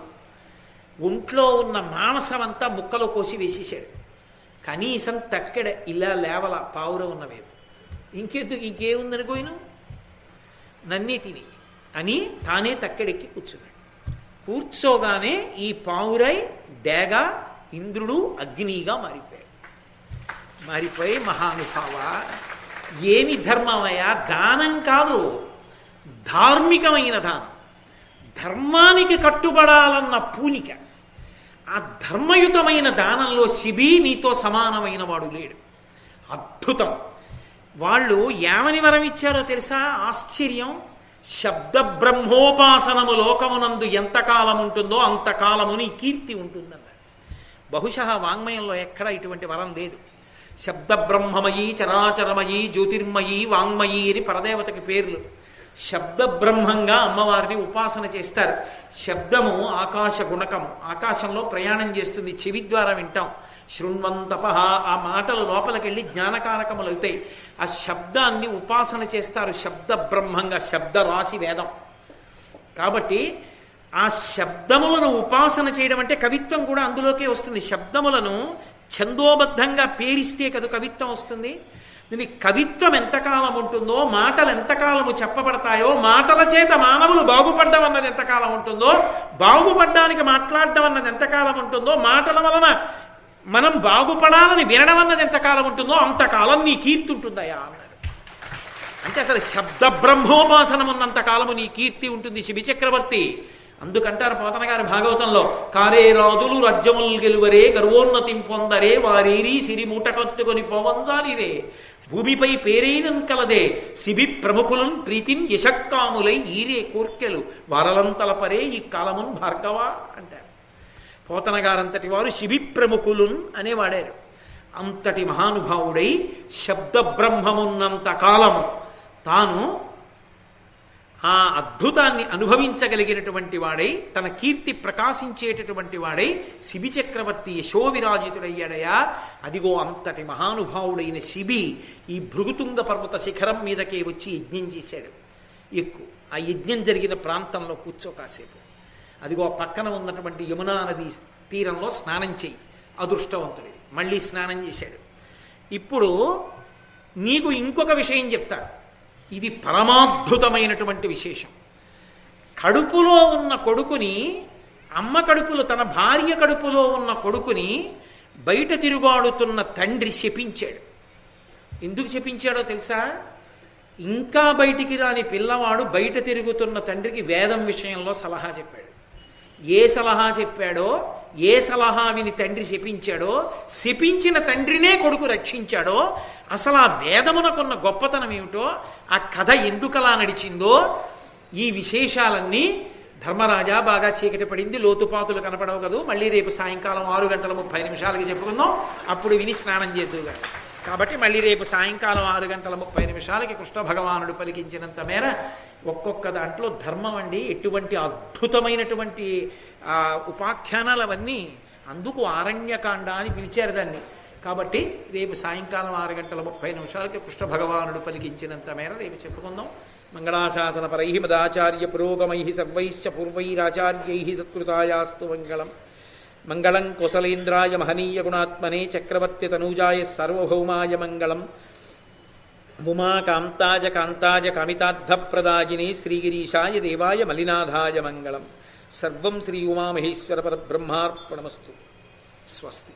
Speaker 1: ఒంట్లో ఉన్న మాంసమంతా ముక్కలో కోసి వేసేసాడు. కనీసం తక్కెడ ఇలా లేవల పావురం ఉన్నవేమో, ఇంకేముందనుకోయినా నన్నే తిని అని తానే తక్కెడెక్కి కూర్చున్నాడు. కూర్చోగానే ఈ పావురై డేగ ఇంద్రుడు అగ్నిగా మారిపోయి మహానుభావ ఏమి ధర్మమయ్యా, దానం కాదు, ధార్మికమైన దానం, ధర్మానికి కట్టుబడాలన్న పూనిక. ఆ ధర్మయుతమైన దానంలో శిబి నీతో సమానమైన వాడు లేడు. అద్భుతం. వాళ్ళు ఏమని వరం ఇచ్చారో తెలుసా? ఆశ్చర్యం. శబ్ద బ్రహ్మోపాసనము లోకమునందు ఎంతకాలం ఉంటుందో అంతకాలము నీ కీర్తి ఉంటుందన్నారు. బహుశः వాంగ్మయంలో ఎక్కడ ఇటువంటి వరం లేదు. శబ్ద బ్రహ్మమయీ చరాచరమయీ జ్యోతిర్మయీ వాంగ్మయీ అని పరదేవతకి పేర్లు. శబ్ద బ్రహ్మంగా అమ్మవారిని ఉపాసన చేస్తారు. శబ్దము ఆకాశ గుణకం, ఆకాశంలో ప్రయాణం చేస్తుంది, చెవి ద్వారా వింటాం. శృణ్వంతపహ, ఆ మాటలు లోపలికెళ్ళి జ్ఞానకారకములు అవుతాయి. ఆ శబ్దాన్ని ఉపాసన చేస్తారు శబ్ద బ్రహ్మంగా, శబ్ద రాశి వేదం. కాబట్టి ఆ శబ్దములను ఉపాసన చేయడం అంటే కవిత్వం కూడా అందులోకే వస్తుంది. శబ్దములను ఛందోబద్ధంగా పేరిస్తే కదా కవిత్వం వస్తుంది. దీని కవిత్వం ఎంతకాలం ఉంటుందో, మాటలు ఎంతకాలము చెప్పబడతాయో, మాటల చేత మానవులు బాగుపడ్డం అన్నది ఎంతకాలం ఉంటుందో, బాగుపడ్డానికి మాట్లాడడం అన్నది ఎంతకాలం ఉంటుందో, మాటల వలన మనం బాగుపడాలని వినడం అన్నది ఎంతకాలం ఉంటుందో అంతకాలం నీ కీర్తి ఉంటుందయా అన్నాడు. అంటే అసలు శబ్ద బ్రహ్మోపాసనం ఉన్నంత కాలము నీ కీర్తి ఉంటుంది శిబి చక్రవర్తి. అందుకంటారు పోతన గారి భాగవతంలో, కారే రాజులు రాజ్యములు గెలువరే గర్వోన్నతిం పొందరే వారీరి సిరి మూట కట్టుకొని పోవంజాలిరే భూమిపై పేరైనం కలదే శిబి ప్రముఖులను ప్రీతిన్ యశక్కాములై ఈరే కోర్కెలు వారలంతలపరే ఈ కాలమున్ భార్గవ అంటారు. పోతన గారంతటి వారు శిబి ప్రముఖులున్ అనే వాడారు. అంతటి మహానుభావుడై శబ్ద బ్రహ్మమున్నంత కాలము తాను ఆ అద్భుతాన్ని అనుభవించగలిగినటువంటి వాడై తన కీర్తి ప్రకాశించేటటువంటి వాడై శిబి చక్రవర్తి యశోవిరాజితుడయ్యాడయా. అదిగో అంతటి మహానుభావుడైన శిబి ఈ భృగుతుంగ పర్వత శిఖరం మీదకే వచ్చి యజ్ఞం చేశాడు. ఎక్కువ ఆ యజ్ఞం జరిగిన ప్రాంతంలో కూర్చో కాసేపు. అదిగో పక్కన ఉన్నటువంటి యమునా నది తీరంలో స్నానం చేయి, అదృష్టవంతుడి. మళ్ళీ స్నానం చేశాడు. ఇప్పుడు నీకు ఇంకొక విషయం చెప్తాడు. ఇది పరమాద్భుతమైనటువంటి విశేషం. కడుపులో ఉన్న కొడుకుని, అమ్మ కడుపులో తన భార్య కడుపులో ఉన్న కొడుకుని బయట తిరుగాడుతున్న తండ్రి శపించాడు. ఎందుకు శపించాడో తెలుసా? ఇంకా బయటికి రాని పిల్లవాడు బయట తిరుగుతున్న తండ్రికి వేదం విషయంలో సలహా చెప్పాడు. ఏ సలహా చెప్పాడో, ఏ సలహా విని తండ్రి శపించాడో, శపించిన తండ్రినే కొడుకు రక్షించాడో, అసలు ఆ వేదమునకున్న గొప్పతనం ఏమిటో, ఆ కథ ఎందుకలా నడిచిందో, ఈ విశేషాలన్నీ ధర్మరాజా బాగా చీకటి పడింది, లోతుపాతులు కనపడవు కదూ, మళ్ళీ రేపు సాయంకాలం 6:30 చెప్పుకుందాం, అప్పుడు విని స్నానం చేద్దుగా. కాబట్టి మళ్ళీ రేపు సాయంకాలం 6:30 కృష్ణ భగవానుడు పలికించినంత మేర ఒక్కొక్క దాంట్లో ధర్మం అండి ఎటువంటి అద్భుతమైనటువంటి ఉపాఖ్యానాలు అవన్నీ. అందుకు ఆరణ్యకాండ అని పిలిచారు దాన్ని. కాబట్టి రేపు సాయంకాలం 6:30 కృష్ణ భగవానుడు పలికించినంత మేర రేపు చెప్పుకుందాం. మంగళాశాసన పరై మదాచార్య పురోగమై సర్వైశ్చ పూర్వైరాచార్యై సత్కృతాయాస్తు మంగళం. మంగళం కోసలేంద్రాయ మహనీయ గుణాత్మనే చక్రవర్తి తనూజాయ సార్వభౌమాయ మంగళం. ఉమాకాంతాయ కాంతాయ కామితార్థప్రదాయినే శ్రీగిరీశాయ దేవాయ మలినాథాయ మంగళం. సర్వం శ్రీ ఉమామహేశ్వర పరబ్రహ్మార్పణమస్తు. స్వస్తి.